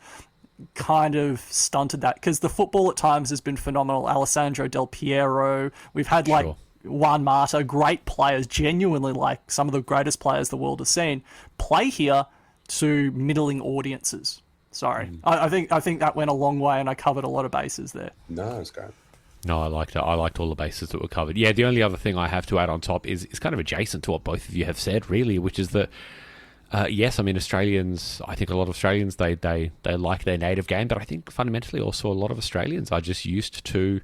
kind of stunted that, because the football at times has been phenomenal. Alessandro Del Piero, we've had Sure. Juan Mata, great players, genuinely like some of the greatest players the world has seen, play here to middling audiences. Sorry. I think that went a long way, and I covered a lot of bases there. No, it's great. No, I liked it. I liked all the bases that were covered. Yeah, the only other thing I have to add on top is kind of adjacent to what both of you have said, really, which is that, yes, I mean, Australians, I think a lot of Australians, they like their native game, but I think fundamentally also a lot of Australians are just used to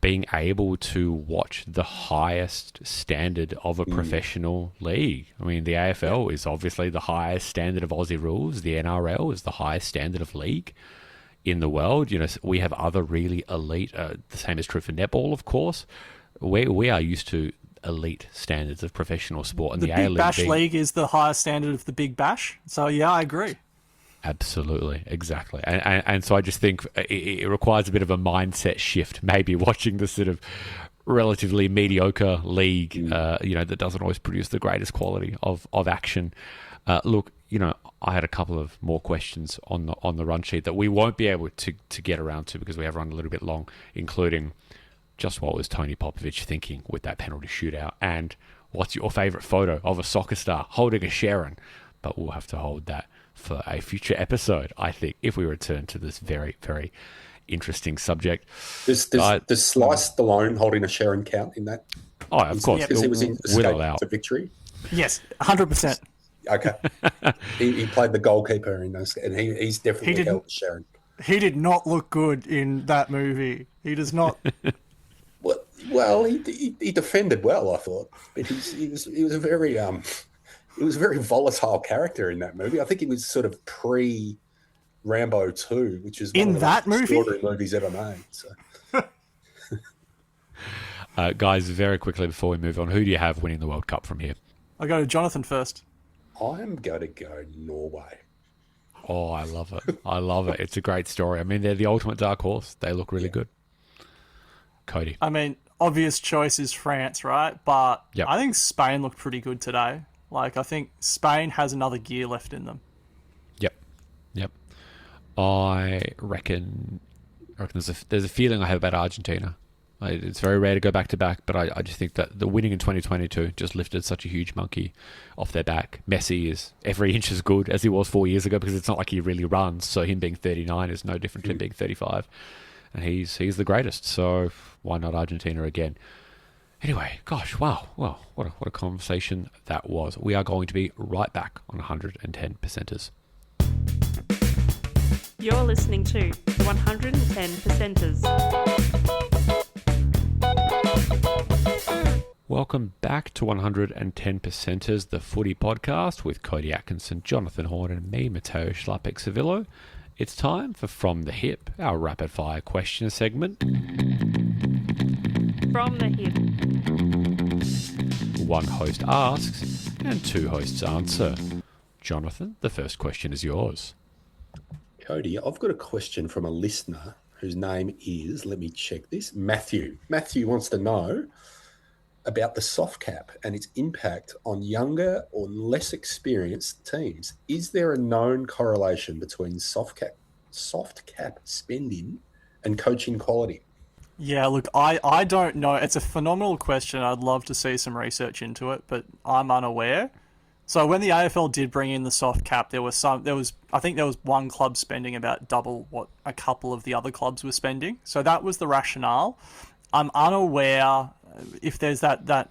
being able to watch the highest standard of a professional league. I mean, the AFL is obviously the highest standard of Aussie rules. The NRL is the highest standard of league in the world. You know, we have other really elite, the same is true for netball, of course. We are used to elite standards of professional sport. And The the Big A-League Bash being- League is the highest standard of the Big Bash. So, yeah, I agree. Absolutely, exactly. And so I just think it requires a bit of a mindset shift, maybe watching the sort of relatively mediocre league, that doesn't always produce the greatest quality of action. Look, I had a couple of more questions on the run sheet that we won't be able to get around to because we have run a little bit long, including just what was Tony Popovich thinking with that penalty shootout, and what's your favourite photo of a soccer star holding a Sharon? But we'll have to hold that for a future episode, I think, if we return to this very, very interesting subject. Does Slice Stallone holding a Sharon count in that? Oh, of course. Because he was in Without Escape doubt. to Victory. Yes, 100%. Okay. he played the goalkeeper in those, and he's definitely didn't- held Sharon. He did not look good in that movie. He does not. Well, he defended well, I thought, but he was a very he was a very volatile character in that movie. I think he was sort of pre Rambo 2, which is one In of the that most movie? extraordinary movies ever made. So. Guys, very quickly before we move on, who do you have winning the World Cup from here? I'll go to Jonathan first. I'm going to go Norway. Oh, I love it. I love it. It's a great story. I mean, they're the ultimate dark horse. They look really good. Cody. I mean, obvious choice is France, right? But Yep. I think Spain looked pretty good today. Like, I think Spain has another gear left in them. Yep. I reckon there's a feeling I have about Argentina. It's very rare to go back to back, but I just think that the winning in 2022 just lifted such a huge monkey off their back. Messi is every inch as good as he was 4 years ago because it's not like he really runs. So him being 39 is no different to him being 35, and he's the greatest. So why not Argentina again? Anyway, gosh, wow, what a conversation that was. We are going to be right back on 110 percenters. You're listening to the 110 Percenters. Welcome back to 110 Percenters, the footy podcast with Cody Atkinson, Jonathan Horn, and me, Matteo Schlapek-Savillo. It's time for From the Hip, our rapid-fire question segment. From the hip. One host asks, and two hosts answer. Jonathan, the first question is yours. Cody, I've got a question from a listener whose name is, let me check this, Matthew. Matthew wants to know about the soft cap and its impact on younger or less experienced teams. Is there a known correlation between soft cap spending and coaching quality? Yeah, look, I don't know. It's a phenomenal question. I'd love to see some research into it, but I'm unaware. So when the AFL did bring in the soft cap, I think there was one club spending about double what a couple of the other clubs were spending. So that was the rationale. I'm unaware if there's that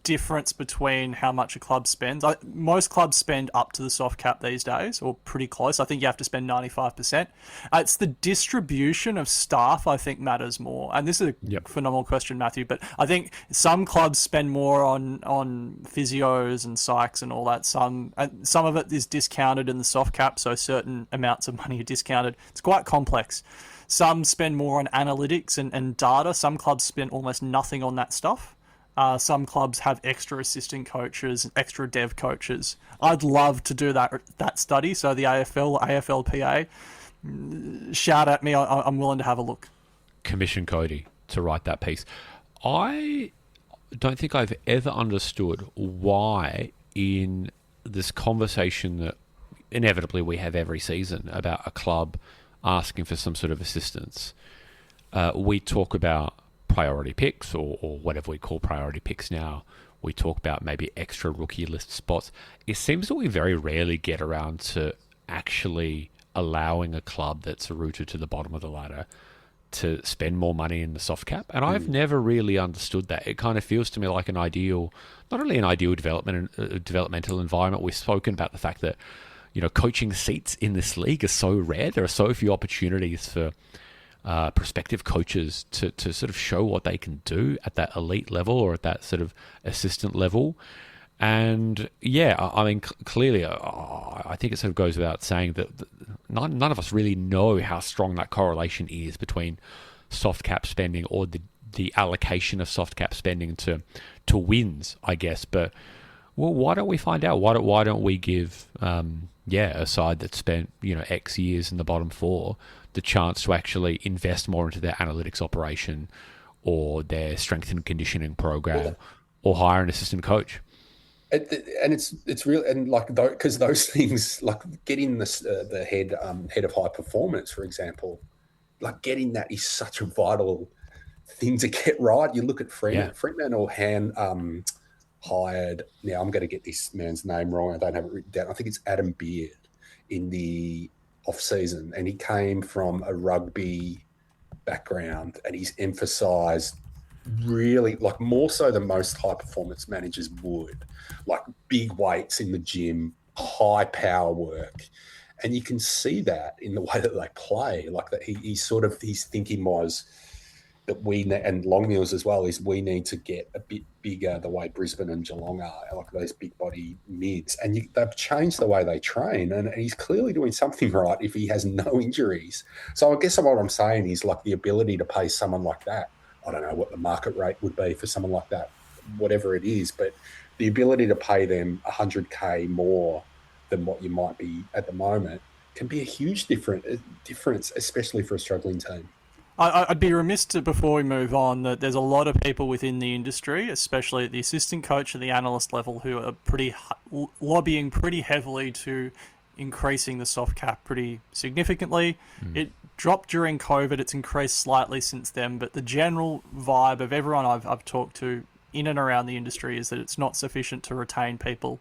difference between how much a club spends. Most clubs spend up to the soft cap these days, or pretty close. I think you have to spend 95%. It's the distribution of staff I think matters more. And this is a phenomenal question, Matthew, but I think some clubs spend more on physios and psychs and all that. Some of it is discounted in the soft cap, so certain amounts of money are discounted. It's quite complex. Some spend more on analytics and data. Some clubs spend almost nothing on that stuff. Some clubs have extra assistant coaches, extra dev coaches. I'd love to do that study. So the AFL, AFLPA, shout at me. I'm willing to have a look. Commission Cody to write that piece. I don't think I've ever understood why in this conversation that inevitably we have every season about a club asking for some sort of assistance, we talk about priority picks or whatever we call priority picks now. We talk about maybe extra rookie list spots. It seems that we very rarely get around to actually allowing a club that's rooted to the bottom of the ladder to spend more money in the soft cap. And I've never really understood that. It kind of feels to me like an ideal, not only an ideal developmental environment. We've spoken about the fact that, coaching seats in this league are so rare. There are so few opportunities for prospective coaches to sort of show what they can do at that elite level or at that sort of assistant level. And I mean, clearly, I think it sort of goes without saying that none of us really know how strong that correlation is between soft cap spending or the allocation of soft cap spending to wins, I guess. But well, why don't we find out? Why don't we give a side that spent X years in the bottom four the chance to actually invest more into their analytics operation or their strength and conditioning program or hire an assistant coach? And it's real, and because those things, like getting the head of high performance, for example, like getting that is such a vital thing to get right. You look at Freeman. Yeah. Freeman or Han hired. Now I'm going to get this man's name wrong. I don't have it written down. I think it's Adam Beard in the off season, and he came from a rugby background, and he's emphasized really, like, more so than most high performance managers would, like big weights in the gym, high power work. And you can see that in the way that they play, like that his thinking was that and Longmuir's as well, is we need to get a bit bigger the way Brisbane and Geelong are, like those big body mids. And they've changed the way they train, and he's clearly doing something right if he has no injuries. So I guess what I'm saying is, like, the ability to pay someone like that, I don't know what the market rate would be for someone like that, whatever it is, but the ability to pay them $100K more than what you might be at the moment can be a huge difference, especially for a struggling team. I'd be remiss before we move on, that there's a lot of people within the industry, especially at the assistant coach and the analyst level, who are lobbying pretty heavily to increasing the soft cap pretty significantly. It dropped during COVID. It's increased slightly since then, but the general vibe of everyone I've talked to in and around the industry is that it's not sufficient to retain people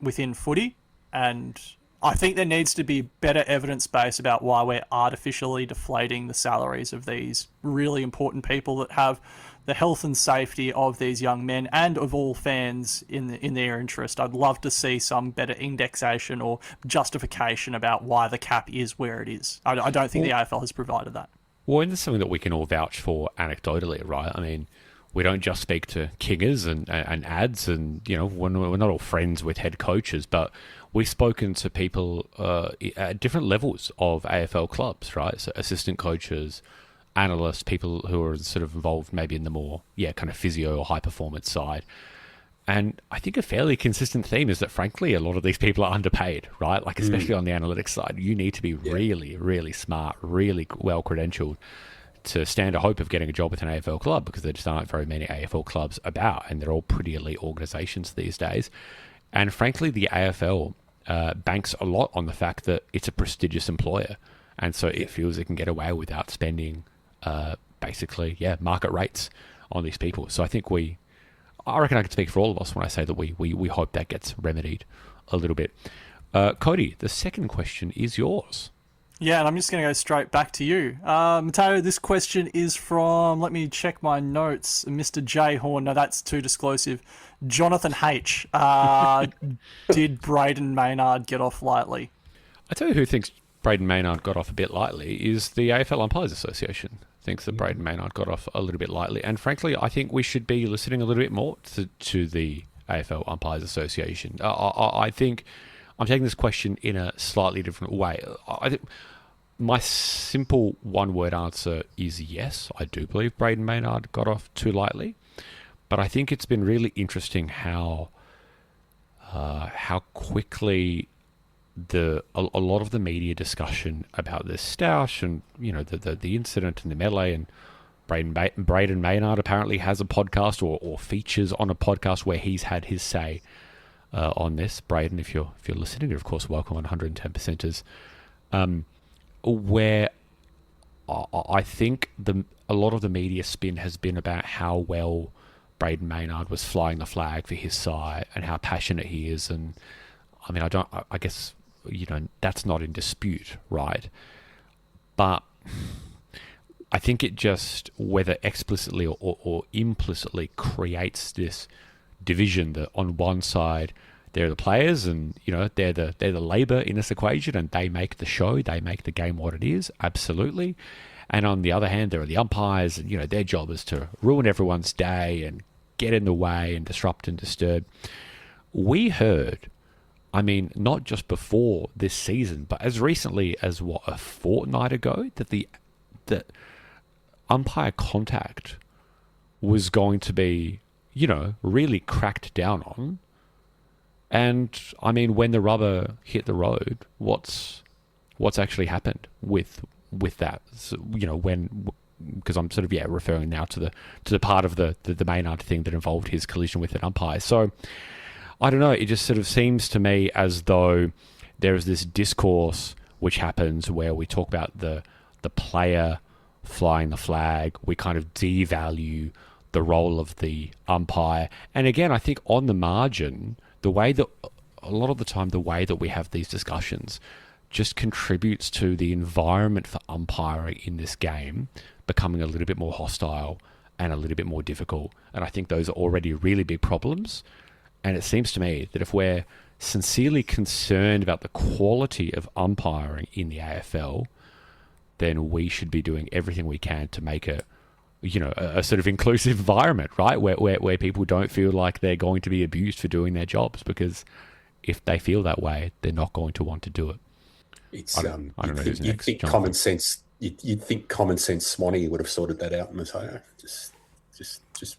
within footy. And I think there needs to be better evidence base about why we're artificially deflating the salaries of these really important people that have the health and safety of these young men and of all fans in their interest. I'd love to see some better indexation or justification about why the cap is where it is. I don't think the AFL has provided that. Well, and this is something that we can all vouch for anecdotally, right? I mean, we don't just speak to kingers and ads, and we're not all friends with head coaches, but we've spoken to people at different levels of AFL clubs, right? So assistant coaches, analysts, people who are sort of involved maybe in the more kind of physio or high performance side. And I think a fairly consistent theme is that, frankly, a lot of these people are underpaid, right? Like, especially on the analytics side, you need to be really, really smart, really well credentialed to stand a hope of getting a job with an AFL club, because there just aren't very many AFL clubs about, and they're all pretty elite organisations these days. And frankly, the AFL banks a lot on the fact that it's a prestigious employer, and so it feels it can get away without spending market rates on these people. So I think I reckon I can speak for all of us when I say that we hope that gets remedied a little bit. Cody, the second question is yours. Yeah, and I'm just going to go straight back to you. Matteo, this question is from, let me check my notes, Mr. J. Horn. No, that's too disclosive. Jonathan H. Did Braden Maynard get off lightly? I tell you who thinks Braden Maynard got off a bit lightly is the AFL Umpires Association. Thinks that Braden Maynard got off a little bit lightly. And frankly, I think we should be listening a little bit more to the AFL Umpires Association. I think I'm taking this question in a slightly different way. I think my simple one-word answer is yes. I do believe Braden Maynard got off too lightly, but I think it's been really interesting how quickly a lot of the media discussion about this stoush and the incident and the melee and Braden Maynard apparently has a podcast or features on a podcast where he's had his say on this. Braden, if you're listening, you're of course welcome on 110%ers. Where I think a lot of the media spin has been about how well Braden Maynard was flying the flag for his side and how passionate he is, and I mean I guess that's not in dispute, right? But I think it just, whether explicitly or implicitly, creates this division that on one side they're the players and they're the labour in this equation and they make the show, they make the game what it is, absolutely. And on the other hand, there are the umpires and their job is to ruin everyone's day and get in the way and disrupt and disturb. We heard, I mean, not just before this season, but as recently as a fortnight ago, that umpire contact was going to be, really cracked down on. And I mean, when the rubber hit the road, what's actually happened with that? So, because I'm sort of referring now to the part of the Maynard thing that involved his collision with an umpire. So I don't know. It just sort of seems to me as though there is this discourse which happens where we talk about the player flying the flag. We kind of devalue the role of the umpire. And again, I think on the margin, the way that a lot of the time, the way that we have these discussions just contributes to the environment for umpiring in this game becoming a little bit more hostile and a little bit more difficult. And I think those are already really big problems. And it seems to me that if we're sincerely concerned about the quality of umpiring in the AFL, then we should be doing everything we can to make a sort of inclusive environment, right? Where people don't feel like they're going to be abused for doing their jobs, because if they feel that way, they're not going to want to do it. It's I don't know who's you'd next. think Jonathan. common sense. You'd think common sense Swanee would have sorted that out, Matteo. Just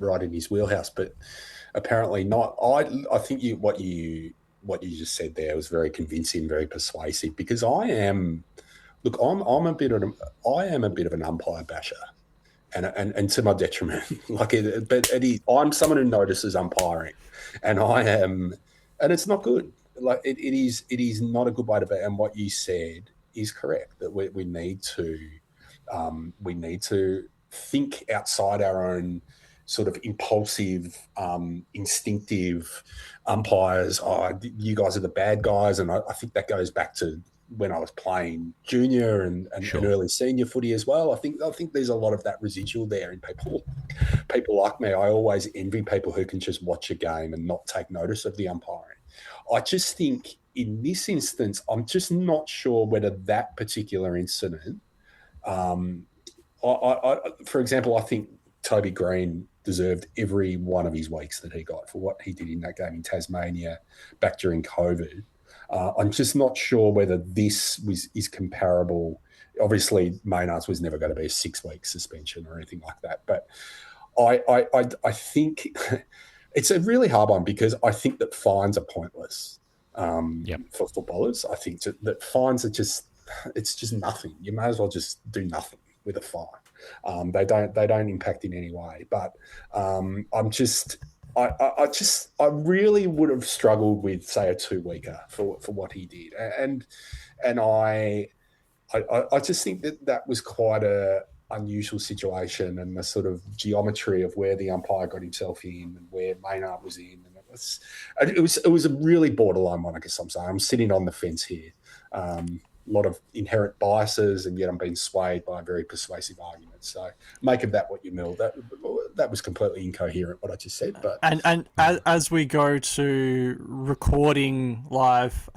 right in his wheelhouse, but apparently not. I think what you just said there was very convincing, very persuasive. Because I am a bit of an umpire basher, and to my detriment. I'm someone who notices umpiring, and I am, and it's not good. Like it is not a good way to be. And what you said is correct, that we need to think outside our own sort of impulsive, instinctive umpires. You guys are the bad guys, and I think that goes back to when I was playing junior and Sure. early senior footy as well. I think there's a lot of that residual there in people like me. I always envy people who can just watch a game and not take notice of the umpiring. I just think in this instance, I'm just not sure whether that particular incident, for example, I think Toby Green deserved every one of his weeks that he got for what he did in that game in Tasmania back during COVID. I'm just not sure whether this is comparable. Obviously, Maynard's was never going to be a 6-week suspension or anything like that. But I think it's a really hard one, because I think that fines are pointless for footballers. I think that fines are it's just nothing. You may as well just do nothing with a fine. They don't impact in any way. But I really would have struggled with, say, a 2-weeker for what he did, and I just think that was quite a unusual situation, and the sort of geometry of where the umpire got himself in and where Maynard was in, and it was a really borderline one. I guess I'm saying I'm sitting on the fence here. lot of inherent biases, and yet I'm being swayed by a very persuasive argument. So make of that what you will. That was completely incoherent what I just said. But and as we go to recording live,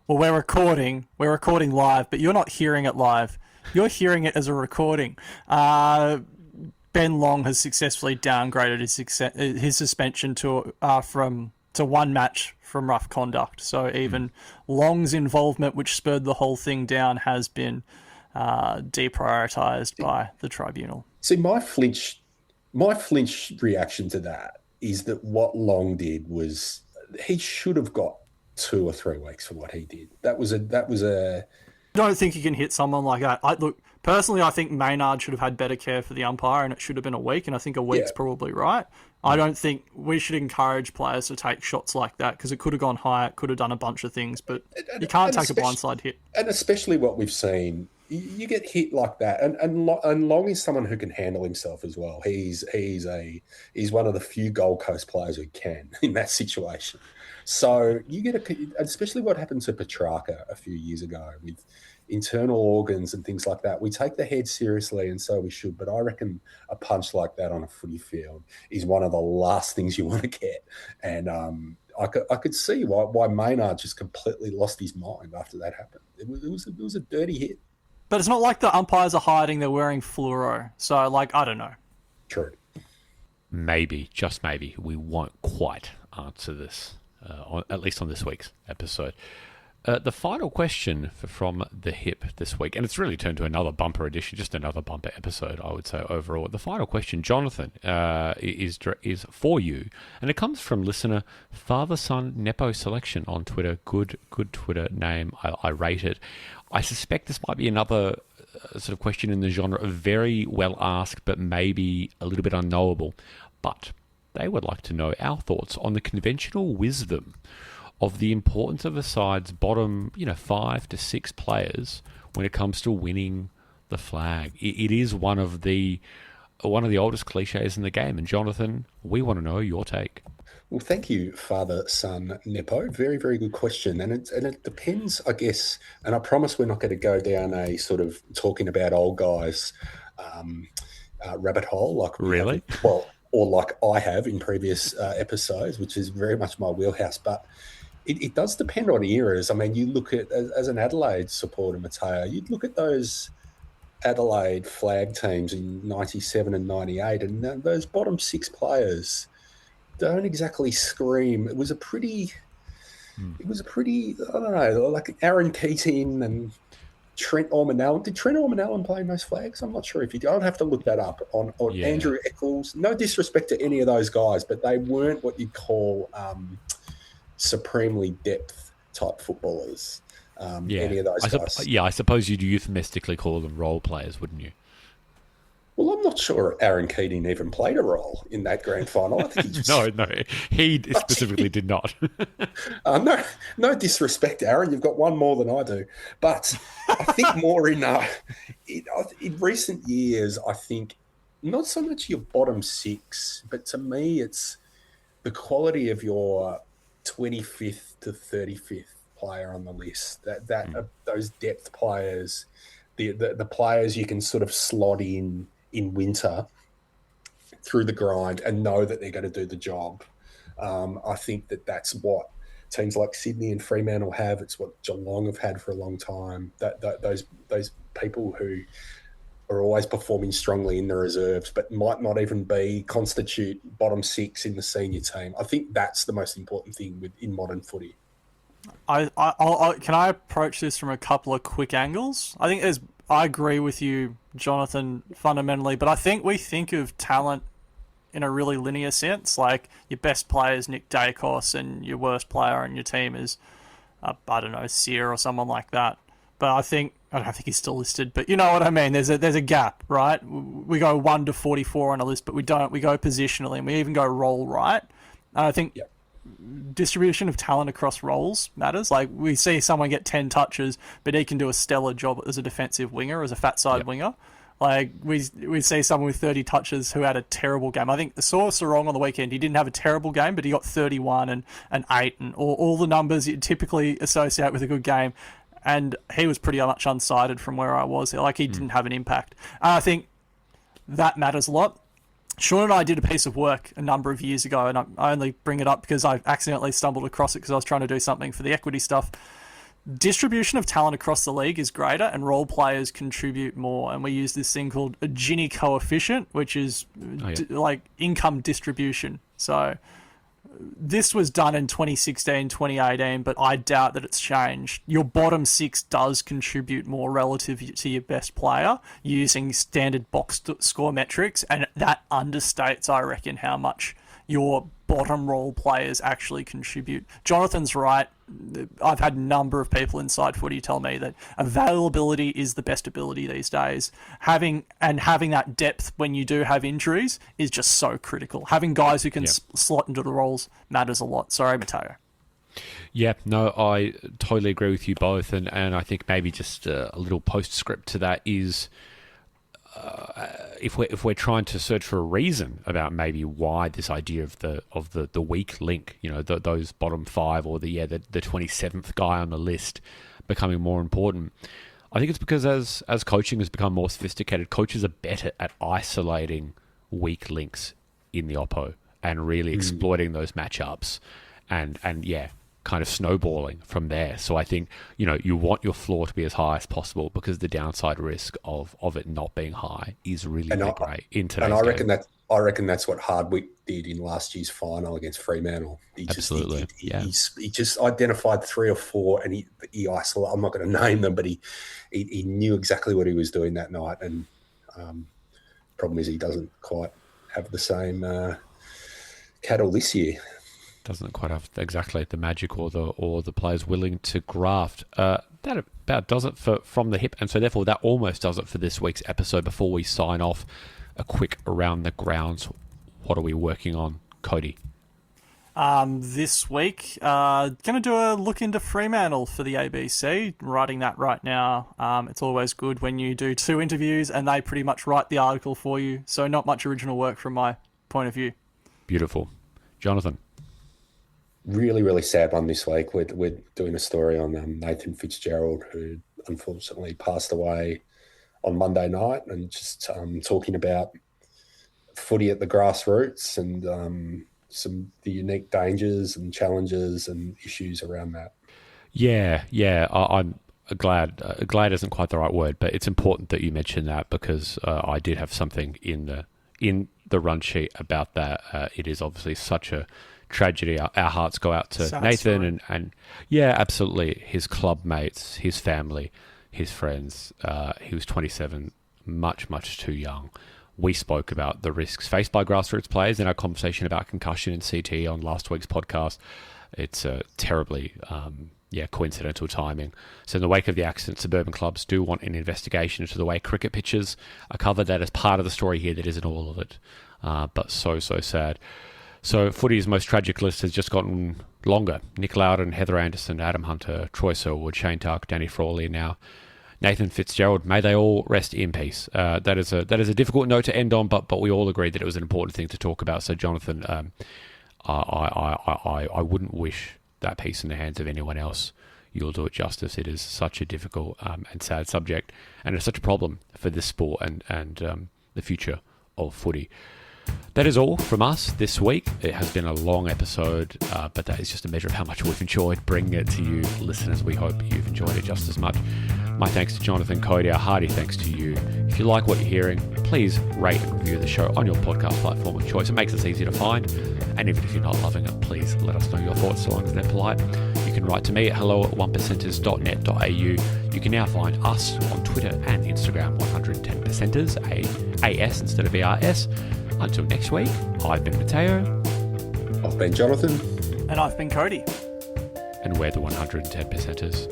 we're recording live, but you're not hearing it live. You're hearing it as a recording. Ben Long has successfully downgraded his suspension to 1 match from rough conduct. So even Long's involvement, which spurred the whole thing down, has been deprioritised by the tribunal. See, my flinch reaction to that is that what Long did was he should have got 2 or 3 weeks for what he did. That was a. I don't think you can hit someone like that. Personally, I think Maynard should have had better care for the umpire, and it should have been a week, and I think a week's probably right. I don't think we should encourage players to take shots like that, because it could have gone higher, it could have done a bunch of things, but you can't take a blindside hit. And especially what we've seen, you get hit like that, and Long is someone who can handle himself as well. He's one of the few Gold Coast players who can in that situation. So you get especially what happened to Petrarca a few years ago with internal organs and things like that. We take the head seriously, and so we should. But I reckon a punch like that on a footy field is one of the last things you want to get. And I could see why Maynard just completely lost his mind after that happened. It was a dirty hit. But it's not like the umpires are hiding; they're wearing fluoro. So, I don't know. True. Maybe, just maybe, we won't quite answer this. At least on this week's episode. The final question from the hip this week, and it's really turned to another bumper edition, just another bumper episode, I would say, overall. The final question, Jonathan, is for you, and it comes from listener Father Son Nepo Selection on Twitter. Good Twitter name. I rate it. I suspect this might be another sort of question in the genre of very well asked, but maybe a little bit unknowable. But they would like to know our thoughts on the conventional wisdom of the importance of a side's bottom, 5 to 6 players when it comes to winning the flag. It is one of the oldest cliches in the game. And Jonathan, we want to know your take. Well, thank you, Father Son Nepo. Very, very good question. And it depends, I guess, and I promise we're not going to go down a sort of talking about old guys rabbit hole. Like really? Or like I have in previous episodes, which is very much my wheelhouse. But it does depend on eras. I mean, you look at, as an Adelaide supporter, Matteo, you'd look at those Adelaide flag teams in 97 and 98, and those bottom 6 players don't exactly scream. It was a pretty, I don't know, like Aaron Keating and Trent Orman-Allen. Did Trent Orman-Allen play in those flags? I'm not sure if he did. I'd have to look that up. On Andrew Eccles. No disrespect to any of those guys, but they weren't what you'd call supremely depth type footballers. Any of those guys. I suppose you'd euphemistically call them role players, wouldn't you? Well, I'm not sure Aaron Keating even played a role in that grand final. I think he just... No, he specifically did not. No disrespect, Aaron. You've got one more than I do. But I think more in recent years, I think not so much your bottom 6, but to me, it's the quality of your 25th to 35th player on the list. Those depth players, the players you can sort of slot in winter through the grind and know that they're going to do the job. I think that's what teams like Sydney and Fremantle have. It's what Geelong have had for a long time. Those people who are always performing strongly in the reserves, but might not even constitute bottom 6 in the senior team. I think that's the most important thing in modern footy. Can I approach this from a couple of quick angles? I agree with you, Jonathan, fundamentally, but I think we think of talent in a really linear sense. Like, your best player is Nick Dacos and your worst player on your team is, Sear or someone like that. But I don't think he's still listed, but you know what I mean? There's a gap, right? We go 1 to 44 on a list, but we don't. We go positionally, and we even go role right. And I think distribution of talent across roles matters. Like, we see someone get 10 touches, but he can do a stellar job as a defensive winger, as a fat side winger. Like, we see someone with 30 touches who had a terrible game. I think saw Sarong on the weekend. He didn't have a terrible game, but he got 31 and 8 and all the numbers you typically associate with a good game. and he was pretty much unsighted from where I was. Like, he didn't have an impact. And I think that matters a lot. Sean and I did a piece of work a number of years ago, and I only bring it up because I accidentally stumbled across it because I was trying to do something for the equity stuff. Distribution of talent across the league is greater, and role players contribute more. And we use this thing called a Gini coefficient, which is like income distribution. So this was done in 2016, 2018, but I doubt that it's changed. Your bottom six does contribute more relative to your best player using standard box score metrics, and that understates, I reckon, how much your bottom role players actually contribute. Jonathan's right. I've had a number of people inside footy tell me that availability is the best ability these days. Having that depth when you do have injuries is just so critical. Having guys who can slot into the roles matters a lot. Sorry, Matteo. Yeah, no, I totally agree with you both, and I think maybe just a little postscript to that is if we're trying to search for a reason about maybe why this idea of the weak link, those bottom five or the 27th guy on the list becoming more important, I think it's because as coaching has become more sophisticated, coaches are better at isolating weak links in the oppo and really exploiting those matchups and kind of snowballing from there. So I think, you want your floor to be as high as possible because the downside risk of it not being high is really great in today's game. I reckon that's what Hardwick did in last year's final against Fremantle. He just identified 3 or 4 and he isolated. I'm not going to name them, but he knew exactly what he was doing that night. And problem is he doesn't quite have the same cattle this year. Doesn't quite have exactly the magic or the players willing to graft. That about does it from the hip, and so therefore that almost does it for this week's episode. Before we sign off, a quick around the grounds. What are we working on, Cody? This week, going to do a look into Fremantle for the ABC. Writing that right now. It's always good when you do 2 interviews and they pretty much write the article for you. So not much original work from my point of view. Beautiful. Jonathan? Really, really sad one this week. We're doing a story on Nathan Fitzgerald, who unfortunately passed away on Monday night, and just talking about footy at the grassroots and the unique dangers and challenges and issues around that. Yeah. I'm glad. Glad isn't quite the right word, but it's important that you mention that because I did have something in the run sheet about that. It is obviously such a tragedy. Our hearts go out to Sad Nathan and yeah, absolutely. His club mates, his family, his friends. He was 27, much, much too young. We spoke about the risks faced by grassroots players in our conversation about concussion and CTE on last week's podcast. It's terribly, coincidental timing. So in the wake of the accident, suburban clubs do want an investigation into the way cricket pitches are covered. That is part of the story here. That isn't all of it, but so sad. So footy's most tragic list has just gotten longer. Nick Loudon, Heather Anderson, Adam Hunter, Troy Selwood, Shane Tuck, Danny Frawley, now Nathan Fitzgerald. May they all rest in peace. That is a difficult note to end on, but we all agreed that it was an important thing to talk about. So Jonathan, I wouldn't wish that peace in the hands of anyone else. You'll do it justice. It is such a difficult and sad subject, and it's such a problem for this sport and the future of footy. That is all from us this week. It has been a long episode, but that is just a measure of how much we've enjoyed bringing it to you, listeners. We hope you've enjoyed it just as much. My thanks to Jonathan, Cody. Our hearty thanks to you. If you like what you're hearing, please rate and review the show on your podcast platform of choice. It makes us easy to find. And even if you're not loving it, please let us know your thoughts, so long as they're polite. You can write to me at hello@1percenters.net.au. You can now find us on Twitter and Instagram, 110percenters, AS instead of ERS. Until next week, I've been Matteo. I've been Jonathan. And I've been Cody. And we're the 110percenters.